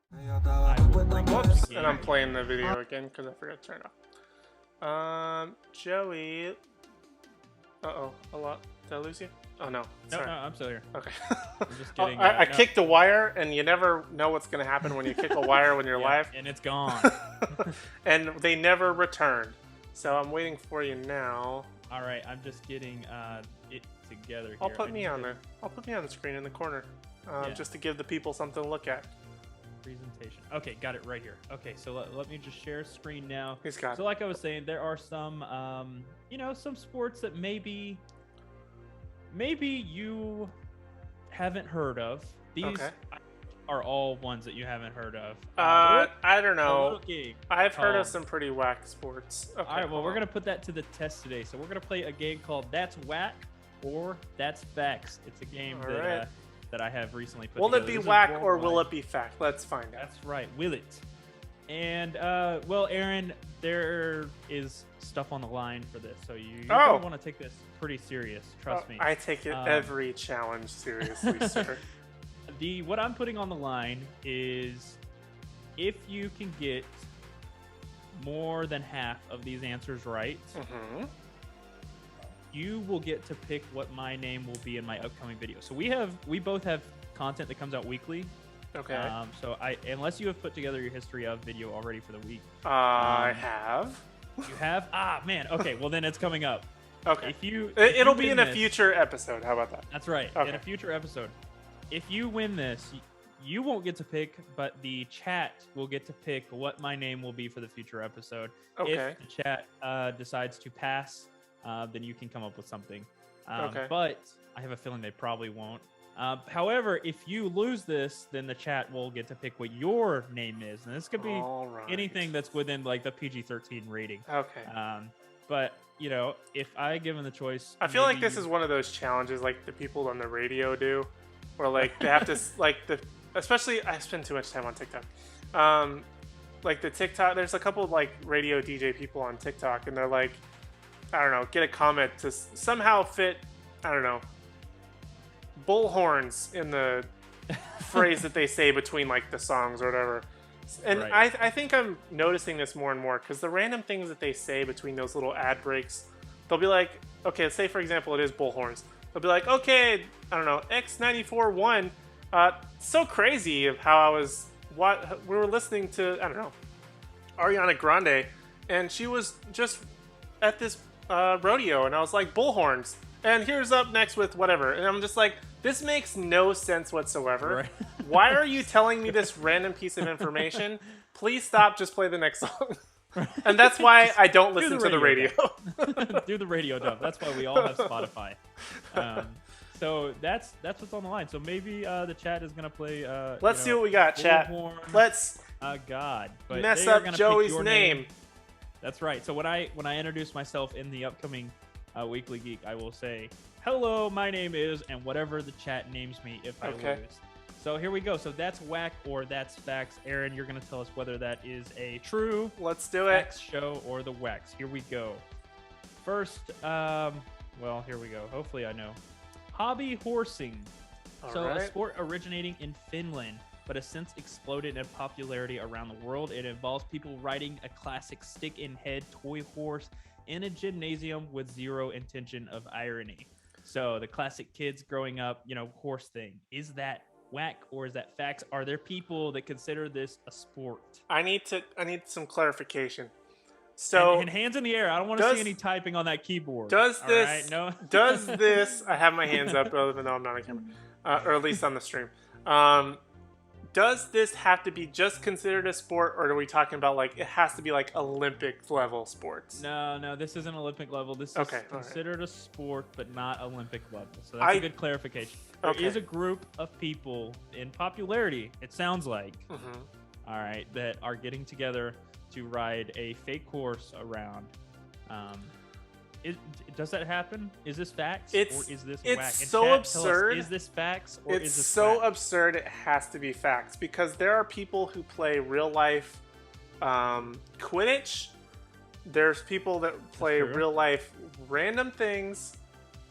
Whoops, and I'm playing the video again because I forgot to turn it off. Joey. Uh-oh. A lot. Did I lose you? Oh, no. Sorry. No, I'm still here. Okay. I'm just kidding. I kicked a wire, and you never know what's going to happen when you kick a wire when you're live. And it's gone. And they never returned. So I'm waiting for you now. All right. I'm just getting it together here. I'll put me on there. I'll put me on the screen in the corner. Just to give the people something to look at. Presentation. Okay, got it right here. Okay, so let me just share screen now. He's got it. So like I was saying, there are some, some sports that maybe you haven't heard of. These are all ones that you haven't heard of. I don't know. I've heard of some pretty whack sports. Okay, all right, well, we're going to put that to the test today. So we're going to play a game called That's Whack or That's Facts. It's a game that I have recently put together. Will it be whack or will it be fact? Let's find out. That's right. Will it? And, Aaron, there is stuff on the line for this. So you want to take this pretty serious. Trust me. I take every challenge seriously, sir. What I'm putting on the line is if you can get more than half of these answers right, you will get to pick what my name will be in my upcoming video. So we both have content that comes out weekly. Okay. So unless you have put together your history of video already for the week. I have. You have? Ah, man. Okay. Well, then it's coming up. Okay. It'll be in a future episode. How about that? That's right. Okay. In a future episode. If you win this, you won't get to pick, but the chat will get to pick what my name will be for the future episode. Okay. If the chat decides to pass, then you can come up with something. Okay. But I have a feeling they probably won't. However, if you lose this, then the chat will get to pick what your name is. And this could be anything that's within like the PG-13 rating. Okay. But, if I give them the choice... I feel like this is one of those challenges like the people on the radio do. Where like they have to especially I spend too much time on TikTok. Like the TikTok, there's a couple of like radio DJ people on TikTok, and they're like, I don't know, get a comment to somehow fit, I don't know, bull horns in the phrase that they say between like the songs or whatever. And I think I'm noticing this more and more because the random things that they say between those little ad breaks, they'll be like, okay, say for example it is bull horns. They'll be like, okay, I don't know, X94-1. So crazy of how we were listening to, I don't know, Ariana Grande, and she was just at this rodeo, and I was like, bullhorns. And here's up next with whatever. And I'm just like, this makes no sense whatsoever. Right. Why are you telling me this random piece of information? Please stop, just play the next song. And that's why I don't listen to the radio. Do the radio dump. That's why we all have Spotify. So that's what's on the line. So maybe the chat is gonna play. Let's see what we got, chat. Bullhorn. Let's God, but mess they are up gonna Joey's pick your name. That's right. So when I introduce myself in the upcoming Weekly Geek, I will say, "Hello, my name is," and whatever the chat names me if I lose. So here we go. So that's whack or that's facts. Aaron, you're gonna tell us whether that is a true Let's do it. facts show or the wax. Here we go. First, well, here we go. Hopefully I know. Hobby horsing. A sport originating in Finland, but has since exploded in popularity around the world. It involves people riding a classic stick-in-head toy horse in a gymnasium with zero intention of irony. So the classic kids growing up, horse thing. Is that whack or is that facts? Are there people that consider this a sport? I need some clarification. So and hands in the air. I don't want to see any typing on that keyboard. Does this? Right? No. Does this? I have my hands up, even though I'm not on camera, or at least on the stream. Does this have to be just considered a sport, or are we talking about like it has to be like Olympic level sports? No, this isn't Olympic level. This is considered a sport, but not Olympic level. So that's a good clarification. There is a group of people in popularity, it sounds like, all right, that are getting together to ride a fake horse around. Does that happen? Is this facts or is this whack? It's so absurd. Is this facts or it's is this so whack? absurd it has to be facts, because there are people who play real life Quidditch. There's people that play real life random things,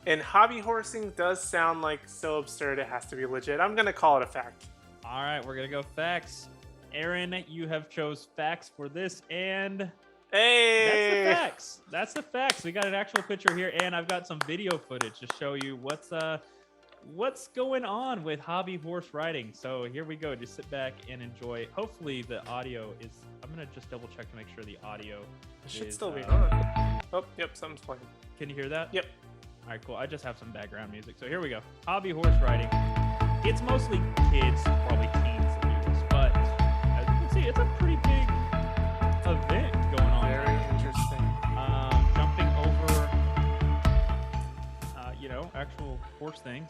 and hobby horsing does sound like so absurd it has to be legit. I'm gonna call it a fact. All right, we're gonna go facts. Aaron, you have chose facts for this, and hey, that's the facts. That's the facts. We got an actual picture here, and I've got some video footage to show you what's going on with hobby horse riding. So here we go. Just sit back and enjoy. Hopefully the audio is. I'm gonna just double check to make sure the audio should still be on. Oh, yep, something's playing. Can you hear that? Yep. All right, cool. I just have some background music. So here we go. Hobby horse riding. It's mostly kids, probably teens that do this, but as you can see, it's a pretty big event going on. Very interesting. Jumping over, actual horse things.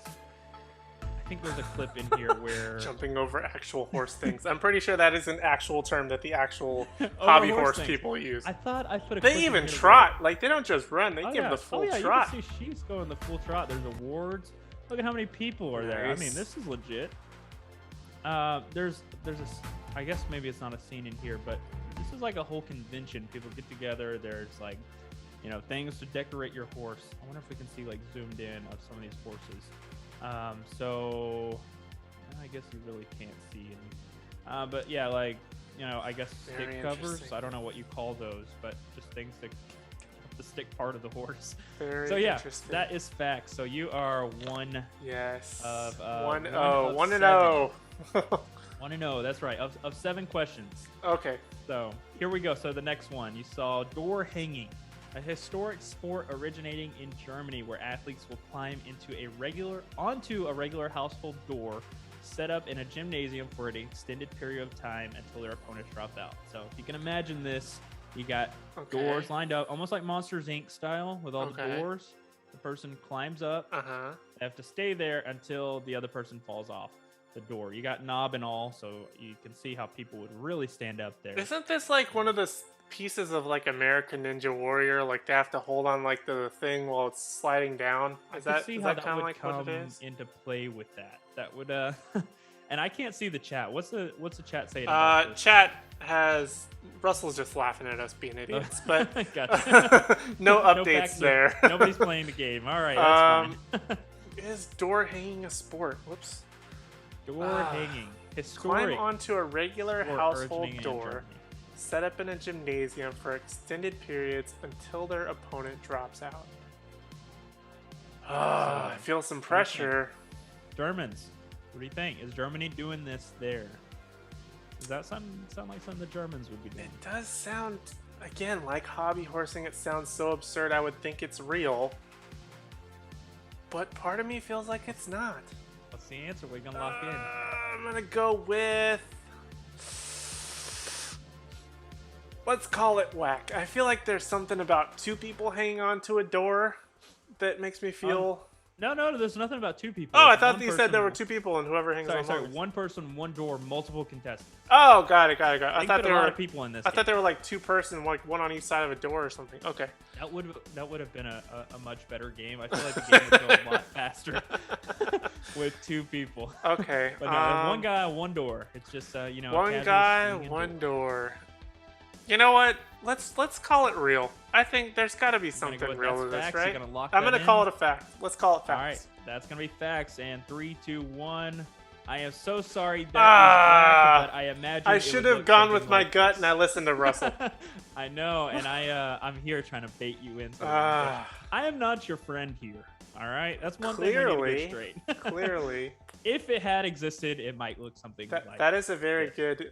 I think there's a clip in here where jumping over actual horse things. I'm pretty sure that is an actual term that the actual hobby horse people use. I thought I put a. They even trot. Like they don't just run. They give the full trot. You can see she's going the full trot. There's awards. Look at how many people are there. I mean, this is legit. There's a. I guess maybe it's not a scene in here, but this is like a whole convention. People get together. There's like, things to decorate your horse. I wonder if we can see like zoomed in of some of these horses. So I guess you really can't see any. But yeah, like, I guess stick covers. I don't know what you call those, but just things to the stick part of the horse. So yeah, that is facts. So you are one. Yes. Of 1-0. 1-0. 1-0. That's right. Of 7 questions. Okay. So here we go. So the next one, you saw door hanging. A historic sport originating in Germany where athletes will climb onto a regular household door set up in a gymnasium for an extended period of time until their opponent drops out. So if you can imagine this, you got doors lined up, almost like Monsters Inc. style with all the doors. The person climbs up. They have to stay there until the other person falls off the door. You got knob and all, so you can see how people would really stand out there. Isn't this like one of the pieces of like American Ninja Warrior? Like they have to hold on like the thing while it's sliding down. Is that kind of like what it is? Into play with that? That would and I can't see the chat. What's the chat saying? Chat has Russell's just laughing at us being idiots, but gotcha. no updates there. Nobody's playing the game. All right, that's fine. Is door hanging a sport? Whoops. Door hanging. Climb onto a regular household door set up in a gymnasium for extended periods until their opponent drops out. I feel some pressure. Germans, what do you think? Is Germany doing this there? Does that sound like something the Germans would be doing? It does sound, again, like hobby horsing. It sounds so absurd. I would think it's real. but part of me feels like it's not. What's the answer? We're gonna lock in. I'm gonna go with. Let's call it whack. I feel like there's something about two people hanging on to a door that makes me feel. No, there's nothing about two people. Oh, I It's thought one you said person- there were two people and whoever hangs on. Sorry, one person, one door, multiple contestants. Oh, got it. I I thought there there a were lot of people in this. I thought there were like two person, like one on each side of a door or something. Okay. That would have been a much better game. I feel like the game would go a lot faster with two people. Okay. But no, there's one guy, one door. It's just One casual guy, swinging one door. You know what? Let's call it real. I think there's got to be You're gonna something go with real that's to this, facts? right? You're gonna lock I'm that gonna in? call it a fact. Let's call it facts. All right, that's gonna be facts. And 3, 2, 1. I am so sorry that is Ah, whack, but I imagine I it should would have look gone something with my like gut this. and I listened to Russell. I know, and I'm here trying to bait you in. Ah. I am not your friend here. All right, that's one Clearly. thing we need to get straight. Clearly. If it had existed, it might look something like That is a very good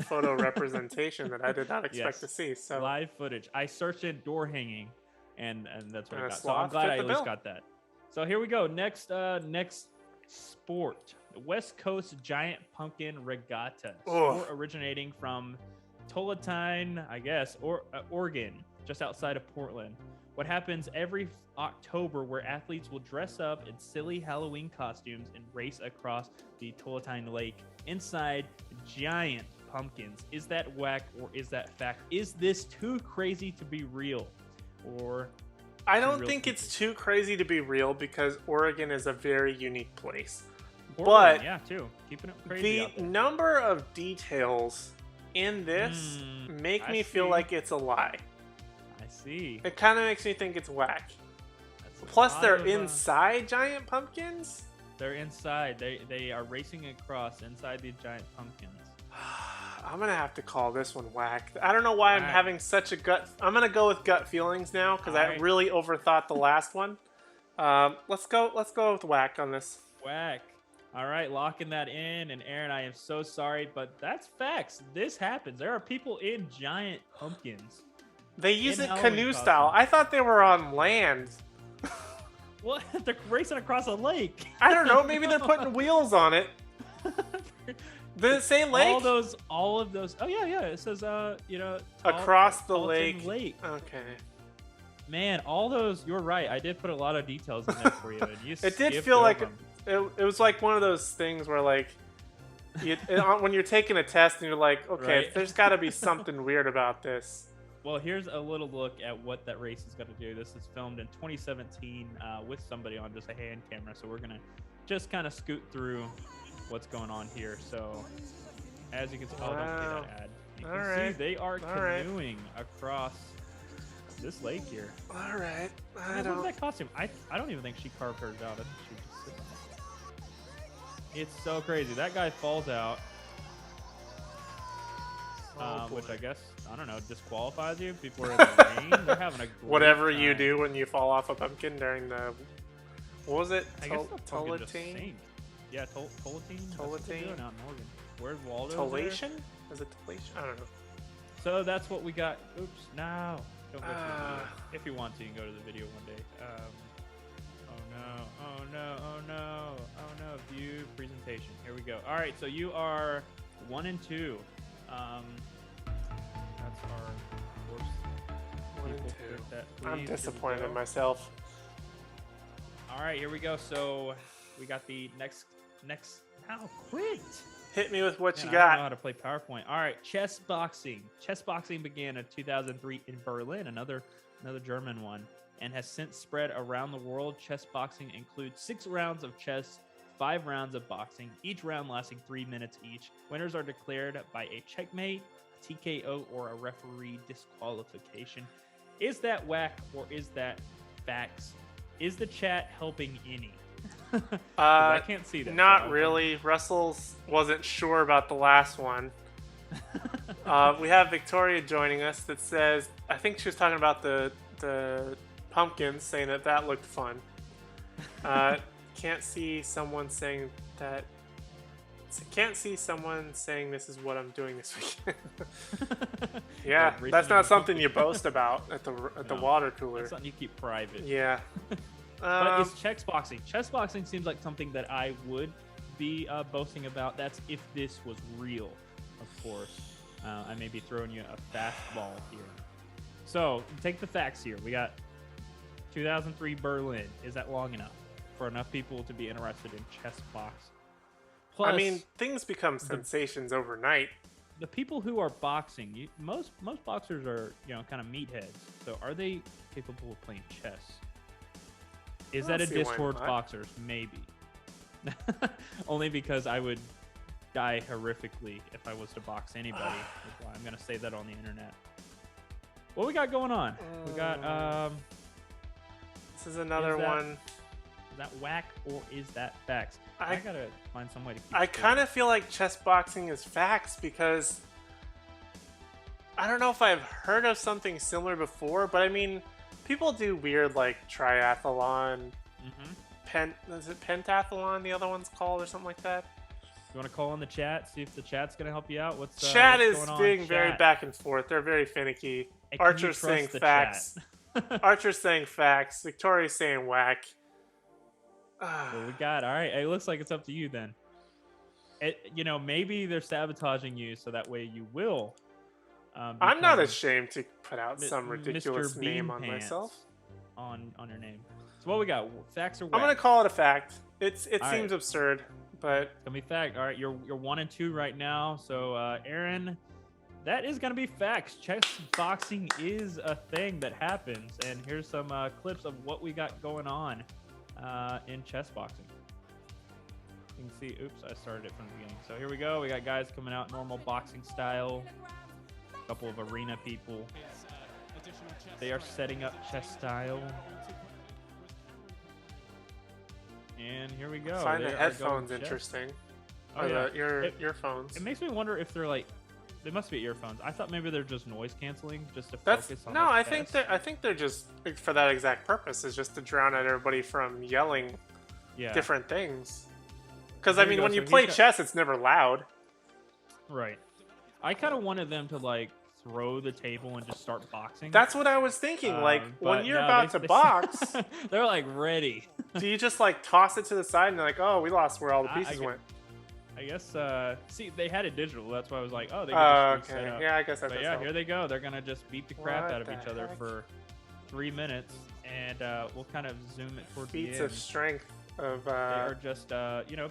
photo representation that I did not expect Yes. to see. So live footage. I searched it door hanging, and that's what And I a got. So I'm sloth glad fit I the at least bill. got that. So here we go. Next sport. The West Coast Giant Pumpkin Regatta. Sport originating from Tualatin, I guess, or Oregon, just outside of Portland. What happens every October where athletes will dress up in silly Halloween costumes and race across the Tualatin Lake inside giant pumpkins. Is that whack or is that fact? Is this too crazy to be real? Or I don't real think people? it's too crazy to be real because Oregon is a very unique place. Portland, But yeah, too. Keeping it crazy out The there. number of details in this make I me feel see. like it's a lie. I see. It kind of makes me think it's whack. That's a Plus, lot they're of, inside giant pumpkins. They're inside. They are racing across inside the giant pumpkins. I'm gonna have to call this one whack. I don't know why I'm Alright. having such a gut. I'm gonna go with gut feelings now because I Alright. really overthought the last one. Let's go with whack on this. Whack. All right, locking that in. And Aaron, I am so sorry, but that's facts. This happens. There are people in giant pumpkins. They use In it Halloween canoe costume. style. I thought they were on land. What? They're racing across a lake. I don't know. Maybe they're putting wheels on it. Did it say lake? All of those. Oh yeah. It says Across the Tualatin lake. Okay. Man, all those. You're right. I did put a lot of details in there for you. And you It did skipped feel like over 'em. it was like one of those things where like when you're taking a test and you're like, okay, Right. there's got to be something weird about this. Well, here's a little look at what that race is going to do. This is filmed in 2017 with somebody on just a hand camera. So we're going to just kind of scoot through what's going on here. So as you can see, oh, don't Wow. play that ad. You All can right. see they are All right. canoeing across this lake here. All right, I Man, look at don't. that costume. I don't even think she carved hers out. I think she just sits on it. It's so crazy. That guy falls out. Oh, Which boy. I guess, I don't know, disqualifies you. People are in the rain. They're having a great Whatever you time. do when you fall off a pumpkin during the, what was it? I guess the pumpkin just Tualatin? sank. Yeah, Tualatin. That's what they're Tualatin? doing out in Oregon. Where's Waldo? Tualation? Is it Tualation? I don't know. So that's what we got. Oops, no. Don't go to the Ah. video. If you want to, you can go to the video one day. Oh no. View presentation. Here we go. All right, so you are 1 and 2. That's our course. 1 and People 2. click that, I'm please. Here we disappointed go. in myself. All right, here we go. So we got the next. How quit? Hit me with what Man, you I don't know got. how to play PowerPoint. All right, chess boxing. Chess boxing began in 2003 in Berlin, another German one, and has since spread around the world. Chess boxing includes 6 rounds of chess, 5 rounds of boxing, each round lasting 3 minutes each. Winners are declared by a checkmate, TKO, or a referee disqualification. Is that whack or is that facts? Is the chat helping any? 'Cause I can't see that. so Not I'll- really. Russell's wasn't sure about the last one. We have Victoria joining us that says, I think she was talking about the pumpkins, saying that looked fun. Can't see someone saying that. Can't see someone saying this is what I'm doing this weekend. Yeah, racing that's in not the something you boast about at the No, water cooler. That's something you keep private. Yeah. But it's chess boxing. Chess boxing seems like something that I would be boasting about. That's if this was real, of course. I may be throwing you a fastball here. So take the facts here. We got 2003 Berlin. Is that long enough for enough people to be interested in chess boxing? Plus, I mean, things become sensations overnight. The people who are boxing, most boxers are, kind of meatheads. So are they capable of playing chess? Is that a diss towards boxers? Maybe. Only because I would die horrifically if I was to box anybody. That's why I'm gonna say that on the internet. What we got going on? We got This is another one. Is that whack or is that facts? I gotta find some way to keep I kind of feel like chess boxing is facts because I don't know if I've heard of something similar before, but I mean, people do weird like triathlon, is it pentathlon? The other one's called or something like that. You want to call in the chat? See if the chat's gonna help you out. What's chat what's is going on? being very back and forth. They're very finicky. Hey, Archer's saying facts. Archer's saying facts. Victoria's saying whack. What we got? All right. It looks like it's up to you then. Maybe they're sabotaging you so that way you will. I'm not ashamed to put out some ridiculous Mr. name Bean on Pants myself. On your name. So what we got? Facts or whack? I'm gonna call it a fact. It seems right. absurd, but It's gonna be fact. All right, you're 1 and 2 right now. So Aaron, that is gonna be facts. Chess boxing is a thing that happens, and here's some clips of what we got going on in chess boxing. You can see. Oops, I started it from the beginning. So here we go. We got guys coming out normal boxing style. A couple of arena people. They are setting up chess style. And here we go. I find They the are headphones going chess. interesting. Oh, yeah. Your earphones. It makes me wonder if they're like, they must be earphones. I thought maybe they're just noise canceling, just to That's focus on. no. the I chess. think they're just for that exact purpose. Is just to drown out everybody from yelling different things. Because I There you mean, go. when So you he's play got- chess, it's never loud. Right. I kind of wanted them to like throw the table and just start boxing. That's what I was thinking. Like when but you're no, about to box, they're like ready. do you just like toss it to the side and they're like, oh, we lost where all the pieces went? I guess. See, they had it digital. That's why I was like, oh, they Oh, can just reset okay. up. Yeah, I guess that But does yeah, help. here they go. They're gonna just beat the crap What out of the each other heck? for 3 minutes, and we'll kind of zoom it towards Feats the of end. strength of. They are just,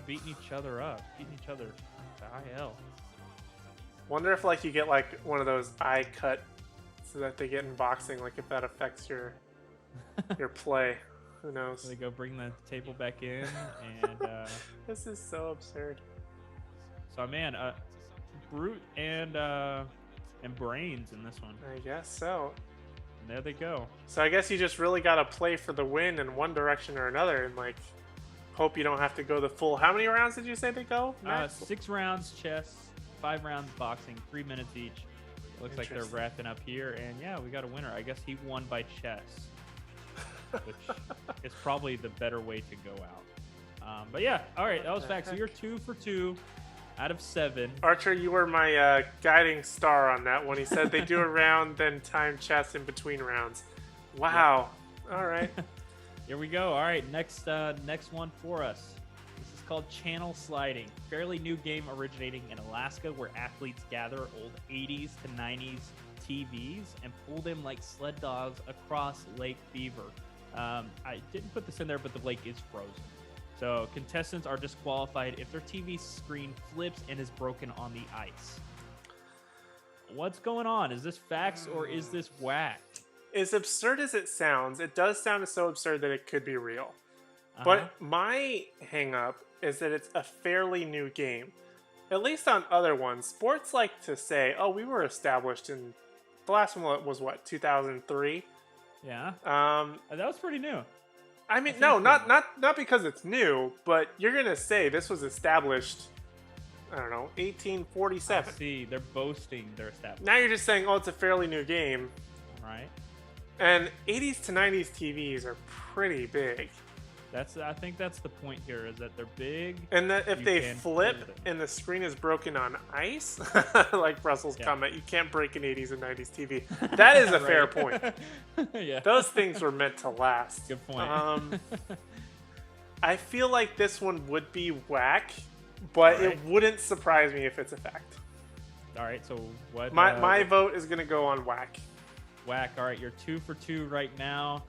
beating each other up, beating each other to high hell. Wonder if like you get like one of those eye cut, so that they get in boxing. Like if that affects your play. Who knows? So they go bring the table back in, and This is so absurd. so man, brute and brains in this one. I guess so. And there they go. So I guess you just really gotta play for the win in one direction or another, and like hope you don't have to go the full. How many rounds did you say they go? Max? 6 rounds chess, 5 rounds boxing, 3 minutes each. Looks like they're Interesting. wrapping up here, and yeah, we got a winner. I guess he won by chess, which is probably the better way to go out. But yeah, all right, that was the facts. So you're 2 for 2 out of 7. Archer, you were my guiding star on that one. He said they do a round, then time chess in between rounds. Wow. All right. Here we go. All right, next one for us. This is called channel sliding. Fairly new game originating in Alaska, where athletes gather old 80s to 90s TVs and pull them like sled dogs across Lake Beaver. I didn't put this in there, but the lake is frozen. So contestants are disqualified if their TV screen flips and is broken on the ice. What's going on? Is this facts or is this whack? As absurd as it sounds, it does sound so absurd that it could be real. But my hang up is that it's a fairly new game. At least on other ones, sports like to say, oh, we were established in... The last one was what, 2003? Yeah. That was pretty new. I mean, no, not because it's new, but you're gonna say this was established, I don't know, 1847. See, they're boasting their establishment. Now you're just saying, oh, it's a fairly new game. Right. And 80s to 90s TVs are pretty big. I think that's the point here, is that they're big. And that if you they can flip play with it. and the screen is broken on ice, like Russell's comment, you can't break an 80s and 90s TV. That is a fair point. Yeah. Those things were meant to last. Good point. I feel like this one would be whack, but it wouldn't surprise me if it's a fact. All right, so what? My vote is going to go on whack. Whack. All right, you're 2 for 2 right now.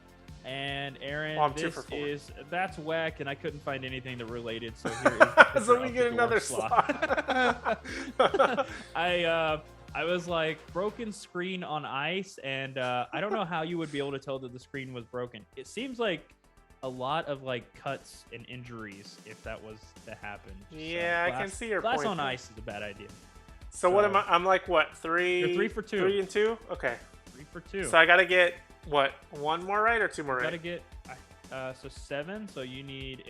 And Aaron, Well, I'm 2 for 4. That's whack, and I couldn't find anything that related. So here is so we get another slot. I was like, broken screen on ice, and I don't know how you would be able to tell that the screen was broken. It seems like a lot of like cuts and injuries if that was to happen. Yeah, so I can see your glass point. on ice is a bad idea. So what am I? I'm like what? 3? You're 3 for 2. 3 and 2. Okay. 3 for 2. So I gotta get what? 1 more right or 2 more right? Gotta get so 7. So you need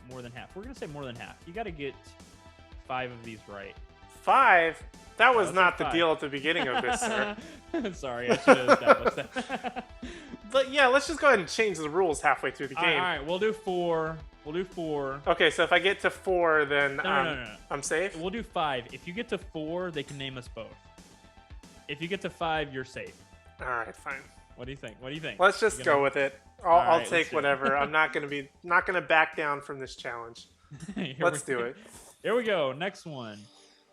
more than half. We're gonna say more than half. You gotta get 5 of these right. 5? That was not the 5. deal at the beginning of this, sir. Sorry, I should have established that. But yeah, let's just go ahead and change the rules halfway through the game. All right, we'll do 4. We'll do 4. Okay, so if I get to 4, then No. I'm safe? We'll do 5. If you get to 4, they can name us both. If you get to 5, you're safe. All right, fine. What do you think? What do you think? Let's just go with it. I'll right, take whatever. I'm not gonna back down from this challenge. Let's do it. Here we go. Next one.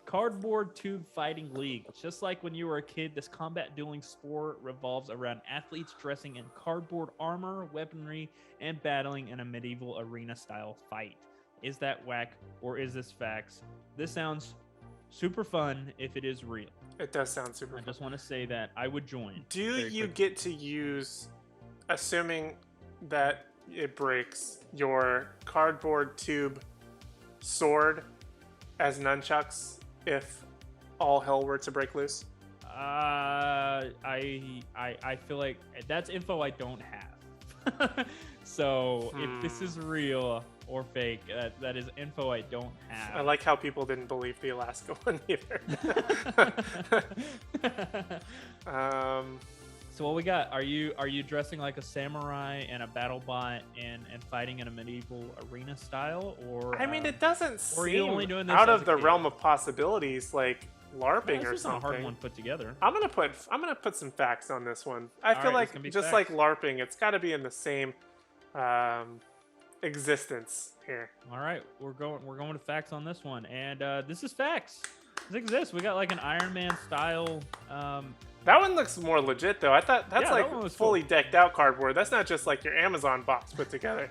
Cardboard Tube Fighting League. Just like when you were a kid, this combat dueling sport revolves around athletes dressing in cardboard armor, weaponry, and battling in a medieval arena-style fight. Is that whack or is this facts? This sounds super fun if it is real. It does sound super fun. I just want to say that I would join. Do you get to use, assuming that it breaks, your cardboard tube sword as nunchucks if all hell were to break loose? I feel like that's info I don't have. So if this is real or fake, that is info I don't have. I like how people didn't believe the Alaska one either. So what we got? Are you dressing like a samurai and a battle bot and fighting in a medieval arena style, or? I mean, it doesn't seem only doing this out as of a the kid? realm of possibilities, like LARPing or It's not a hard something. one put together. I'm gonna put some facts on this one. I feel right, like it's gonna be just facts. like LARPing, it's got to be in the same existence here. All right, we're going to facts on this one, and this is facts. This exists. We got like an Iron Man style. That one looks more legit though. I thought that's Yeah, that like one was fully cool. decked out cardboard. That's not just like your Amazon box put together.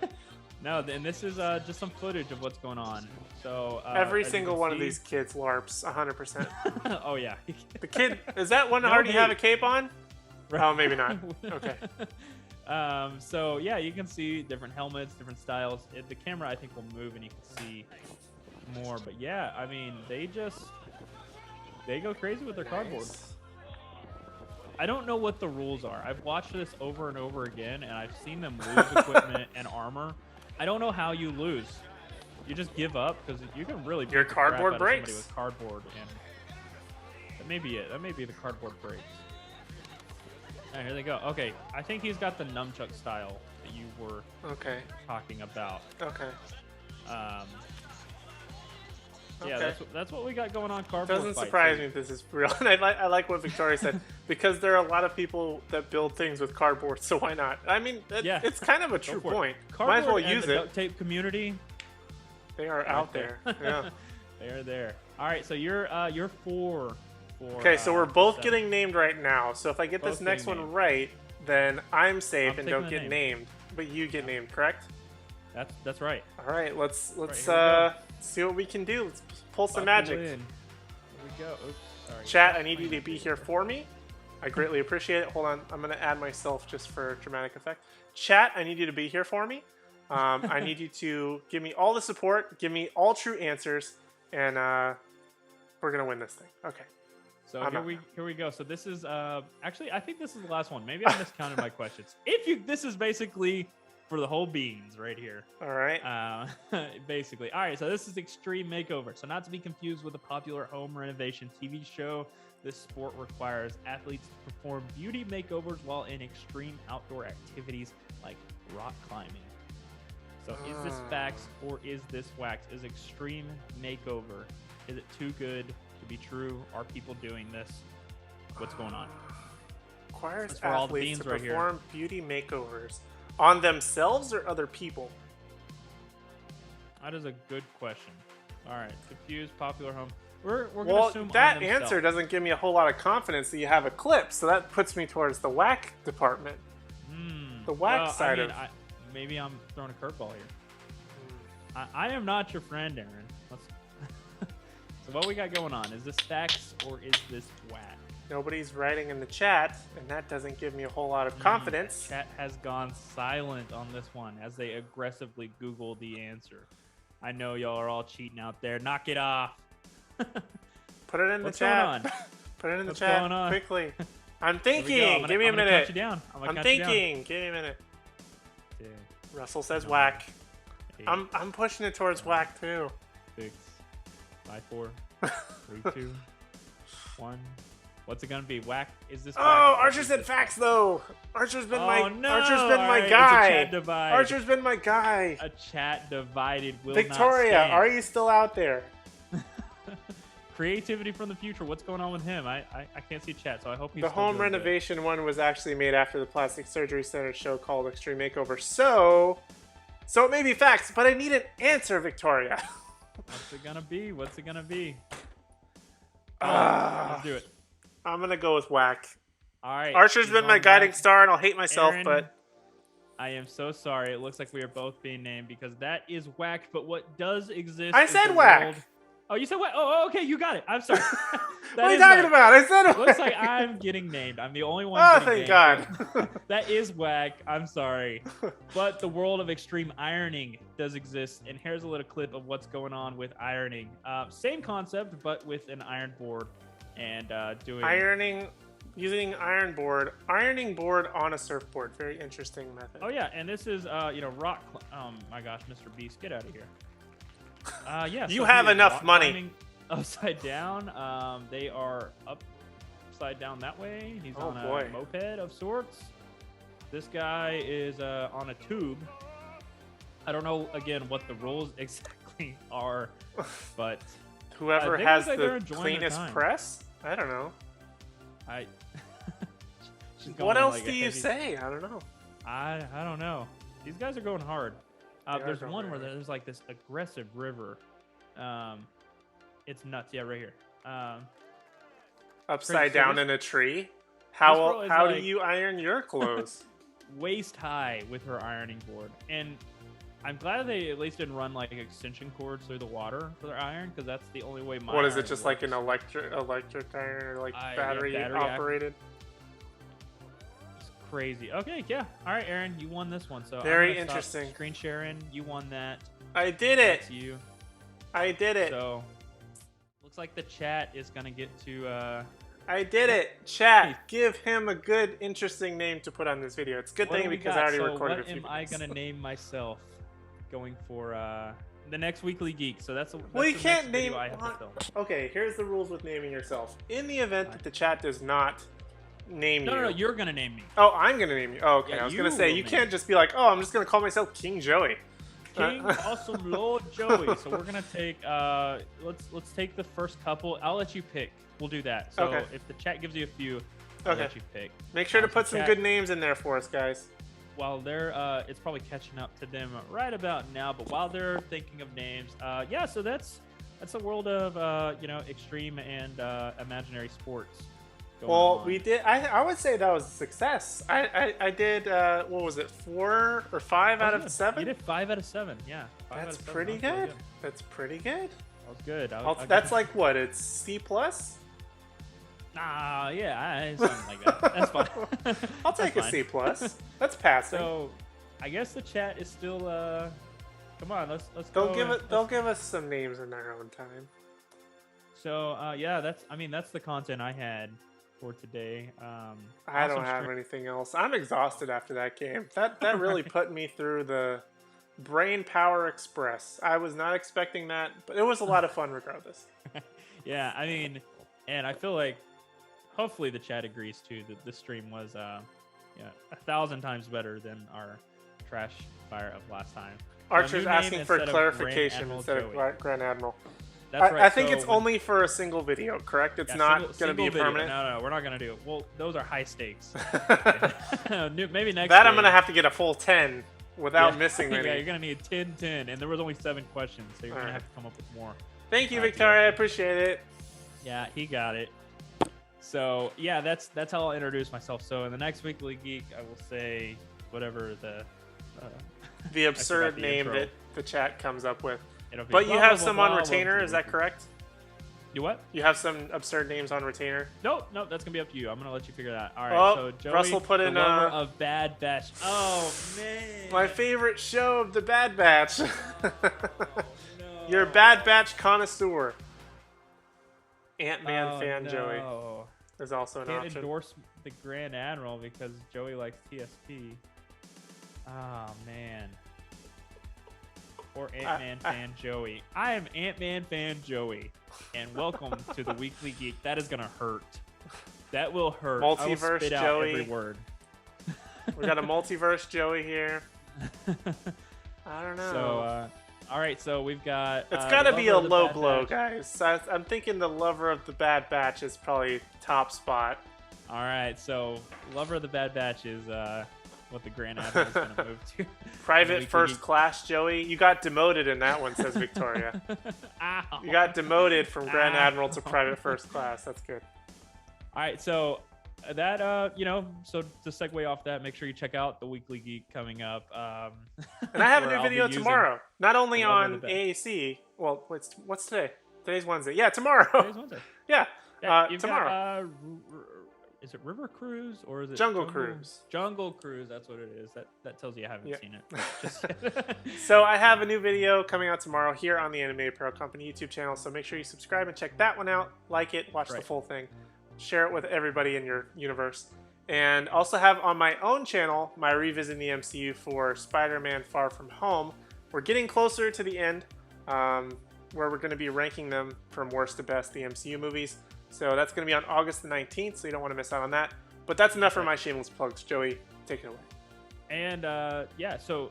No, and this is just some footage of what's going on. So Every as you single can one of see- these kids LARPs 100%. Oh yeah. The kid, is that one No already have a hate. cape on? Oh, maybe not. Okay. So yeah, you can see different helmets, different styles. The camera I think will move and you can see more. But yeah, I mean they go crazy with their cardboard. I don't know what the rules are. I've watched this over and over again, and I've seen them lose equipment and armor. I don't know how you lose. You just give up because you can really beat Your the crap cardboard out of somebody breaks. with cardboard, and that may be it. That may be the cardboard breaks. All right, here they go. Okay, I think he's got the nunchuck style that you were Okay. talking about. Okay. Yeah, Okay. that's what we got going on. Cardboard Doesn't fights. surprise me if this is real. And I like what Victoria said because there are a lot of people that build things with cardboard, so why not? I mean, Yeah. it's kind of a Go true for it. point. Cardboard Might as well and use the it. duct tape community. They are out there. Yeah. They're there. All right, so you're 4. Okay, so we're both 7. getting named right now. So if I get Both this next getting one named. right, then I'm safe I'm and taking don't the get name. named, but you get named, correct? That's right. All right, let's here we go. see what we can do. Let's pull some Buckle magic. in. Here we go. Oops, sorry. Chat, I need you to be here for me. I greatly appreciate it. Hold on, I'm gonna add myself just for dramatic effect. Chat, I need you to be here for me. I need you to give me all the support, give me all true answers, and we're gonna win this thing. Okay. So I'm here we go. So this is actually I think this is the last one. Maybe I miscounted my questions. This is basically for the whole beans right here. All right. Basically. All right, so this is Extreme Makeover. So not to be confused with a popular home renovation TV show, this sport requires athletes to perform beauty makeovers while in extreme outdoor activities like rock climbing. So is this facts or is this wax? Is Extreme Makeover, is it too good to be true? Are people doing this? What's going on? Requires for all the athletes to beans right here. perform beauty makeovers on themselves or other people. That is a good question. All right, diffuse popular home. We're gonna Well, assume that on answer themselves. doesn't give me a whole lot of confidence that you have a clip, so that puts me towards the whack department. The whack Well, side I mean, of. maybe I'm throwing a curveball here. I am not your friend, Aaron. Let's so what we got going on? Is this facts or is this whack? Nobody's writing in the chat, and that doesn't give me a whole lot of confidence. Chat has gone silent on this one as they aggressively Google the answer. I know y'all are all cheating out there. Knock it off. Put it in What's the chat. going on? Put it in the What's chat going on? quickly. I'm Here we go. thinking. Give me a I'm gonna minute. Count you down. I'm count you down. thinking. Give me a minute. 10, Russell says 9, whack. 8, I'm pushing it towards whack too. 6, 5, 4, 3, 2, 1. What's it gonna be? Whack? Is this? Oh, whack? Archer said facts though. Archer's been my no. Archer's been All my right, it's a guy. chat divide. Archer's been my guy. A chat divided will Victoria, not stand. are you still out there? Creativity from the future. What's going on with him? I can't see chat, so I hope he's The still home doing good. renovation one was actually made after the Plastic Surgery Center show called Extreme Makeover. So it may be facts, but I need an answer, Victoria. What's it gonna be? What's it gonna be? Ah. Let's do it. I'm gonna go with whack. All right. Archer's he's been my on guiding whack. star, and I'll hate myself, Aaron, but I am so sorry. It looks like we are both being named because that is whack. But what does exist? I is said the whack. world- Oh, you said whack? Oh, okay, you got it. I'm sorry. what are you talking about? I said Looks like whack. I'm getting named. I'm the only one. Oh, getting thank named. God. That is whack. I'm sorry. But the world of extreme ironing does exist. And here's a little clip of what's going on with ironing. Same concept, but with an iron board and doing Using ironing board on a surfboard. Very interesting method. Oh yeah, and this is rock. Oh my gosh, Mr. Beast, get out of here. Yeah. You so have he is enough rock money. climbing Upside down. They are upside down that way. He's Oh, on boy. a moped of sorts. This guy is on a tube. I don't know again what the rules exactly are, but Whoever they has look like they're the enjoying their cleanest time. press? I don't know. She's What going else like do a you heavy- say? I don't know. I don't know. These guys are going hard. They are There's going one where hard. there's like this aggressive river. It's nuts. Yeah, right here. Upside so down this- in a tree? girl is How do like- you iron your clothes? Waist high with her ironing board, and I'm glad they at least didn't run like extension cords through the water for their iron, because that's the only way my What is it? iron Just like an works. electric iron or like Yeah, battery battery operated? It's crazy. Okay, yeah. All right, Aaron, you won this one. So I'm Very gonna stop interesting. Screen sharing. You won that. I did it. That's you. I did it. So looks like the chat is gonna get to. I did it. Chat, give him a good, interesting name to put on this video. It's a good What do thing we because got? I already So recorded what a few am I videos. gonna name myself? Going for the next weekly geek. So that's Well, you the can't next video name. I have to film. Okay, here's the rules with naming yourself. In the event that the chat does not name you. No, you're gonna name me. Oh, I'm gonna name you. Oh, okay. Yeah, I was gonna you say will you name can't just be like, oh, I'm just gonna call myself King Joey. King Awesome Lord Joey. So we're gonna take let's take the first couple. I'll let you pick. We'll do that. So Okay. if the chat gives you a few, I'll Okay. let you pick. Make sure to So put some chat- good names in there for us, guys. While they're it's probably catching up to them right about now, but while they're thinking of names, yeah, so that's the world of extreme and imaginary sports going Well, on. we did. I would say that was a success. I did. What was it? 4 or 5 out Oh, yeah. of 7. You did 5 out of 7. Yeah, 5 out That's of 7. pretty That was really good. That's pretty good. That was good. That's like what? It's C plus. Nah, yeah, something like that. That's fine. I'll take a That's C fine. plus. That's passing. So, I guess the chat is still. Come on, let's they'll go. give and- it. They'll give us some names in their own time. So, yeah, that's the content I had for today. I awesome don't have stream- anything else. I'm exhausted after that game. That really put me through the brain power express. I was not expecting that, but it was a lot of fun regardless. Yeah, I mean, and I feel like hopefully the chat agrees too that this stream was 1,000 times better than our trash fire of last time. Archer's new name asking for instead of clarification Grand instead Admiral of Grand Admiral. That's right. I think so it's when- only for a single video, correct? It's yeah, not single- going to be a single video. permanent. No, we're not gonna do it. Well, those are high stakes. Maybe next. That I'm day. going to have to get a full 10 without Yeah. missing Yeah, any. you're gonna need 10, and there was only 7 questions, so you're gonna Alright. have to come up with more. Thank you, Yeah. Victoria. I appreciate it. Yeah, he got it. So yeah, that's how I'll introduce myself. So in the next Weekly Geek, I will say whatever the The absurd the name intro. that the chat comes up with. it'll be. But you blah, have blah, some blah, on blah, retainer, blah, is that blah. correct? You what? You have some absurd names on retainer? Nope, that's gonna be up to you. I'm gonna let you figure that out. All right. Oh, so Joey, Russell put the in, lover of Bad Batch. Oh man. My favorite show of the Bad Batch. No. You're a Bad Batch connoisseur. Ant-Man Oh, fan no. Joey is also an Can't option. endorse the Grand Admiral because Joey likes TSP. Oh man. Or Ant-Man fan Joey. I am Ant-Man fan Joey, and welcome to the Weekly Geek. That is gonna hurt. That will hurt. I will Multiverse spit out Joey. every word. We got a multiverse Joey here. I don't know. So, all right. So we've got. It's the got to be a lover of the low Bad blow, Batch. guys. I'm thinking the lover of the Bad Batch is probably top spot. All right. So lover of the Bad Batch is what the Grand Admiral is gonna move to. Private Weekly First Geek. Class Joey. You got demoted in that one, says Victoria. Ow. You got demoted from Grand Ow. Admiral to Private First Class. That's good. All right, so that so to segue off that, make sure you check out the Weekly Geek coming up. And I have a where new I'll be video using- tomorrow. Not only the lover on of the Bad- AAC. Well, what's today? Today's Wednesday. Yeah, tomorrow. Today's Wednesday. Yeah, Yeah, you've tomorrow. Got, is it River Cruise or is it Jungle Cruise. Jungle Cruise. That's what it is. That tells you I haven't Yeah. seen it. Just So I have a new video coming out tomorrow here on the Animated Apparel Company YouTube channel. So make sure you subscribe and check that one out. Like it, watch the Right. full thing, share it with everybody in your universe. And also have on my own channel my revisiting the MCU for Spider-Man Far From Home. We're getting closer to the end, where we're going to be ranking them from worst to best, the MCU movies. So that's going to be on August the 19th, so you don't want to miss out on that. But that's enough for my shameless plugs. Joey, take it away. And yeah, so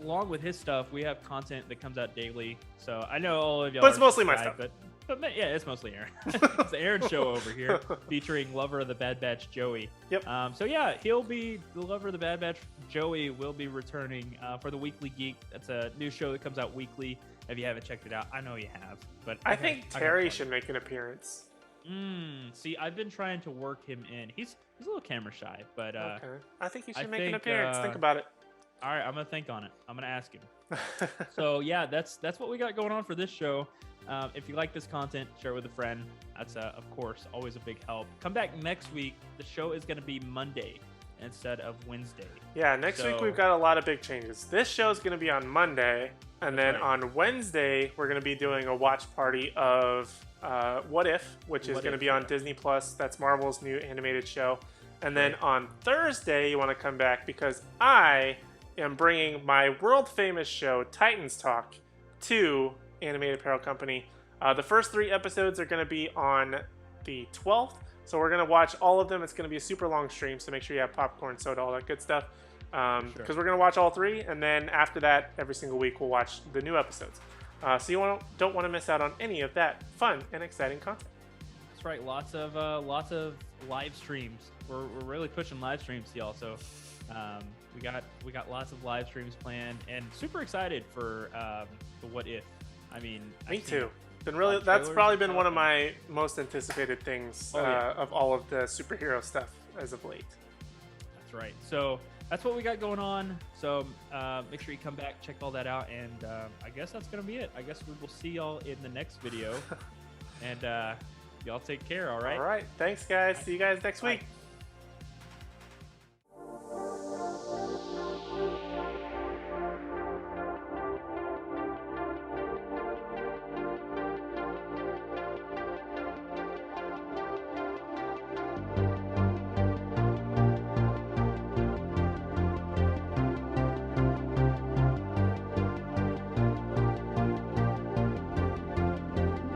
along with his stuff, we have content that comes out daily. So I know all of y'all. But it's are mostly my subscribed, But yeah, it's mostly Aaron. It's the Aaron show over here, featuring lover of the Bad Batch Joey. Yep. So yeah, he'll be the lover of the Bad Batch. Joey will be returning for the Weekly Geek. That's a new show that comes out weekly. If you haven't checked it out, I know you have. But I think got Terry fun. should make an appearance. See, I've been trying to work him in. He's a little camera shy, but Okay. I think he I should make an think, appearance. Think about it. all right, I'm gonna think on it. I'm gonna ask him. So yeah, that's what we got going on for this show. If you like this content, share it with a friend. That's of course always a big help. Come back next week. The show is gonna be Monday instead of Wednesday. Yeah, next week So- we've got a lot of big changes. This show's going to be on Monday, and then right. on Wednesday we're going to be doing a watch party of What If, which is What going to If, be on yeah. Disney Plus. That's Marvel's new animated show. And then on Thursday you want to come back because I am bringing my world famous show Titans Talk to Animated Apparel Company. The first 3 episodes are going to be on the 12th. So we're going to watch all of them. It's going to be a super long stream, so make sure you have popcorn, soda, all that good stuff. Because Sure. we're going to watch all 3, and then after that, every single week, we'll watch the new episodes. So you don't want to miss out on any of that fun and exciting content. That's right. Lots of live streams. We're really pushing live streams, y'all. So we got lots of live streams planned, and super excited for the What If. I mean, Me I've seen too. Been really. of That's trailers probably and been stuff, one of and- my most anticipated things Oh, yeah. of all of the superhero stuff as of late. That's right. So that's what we got going on. So make sure you come back, check all that out, and I guess that's gonna be it. I guess we will see y'all in the next video, and y'all take care. All right. All right. Thanks, guys. See you guys next Bye. week.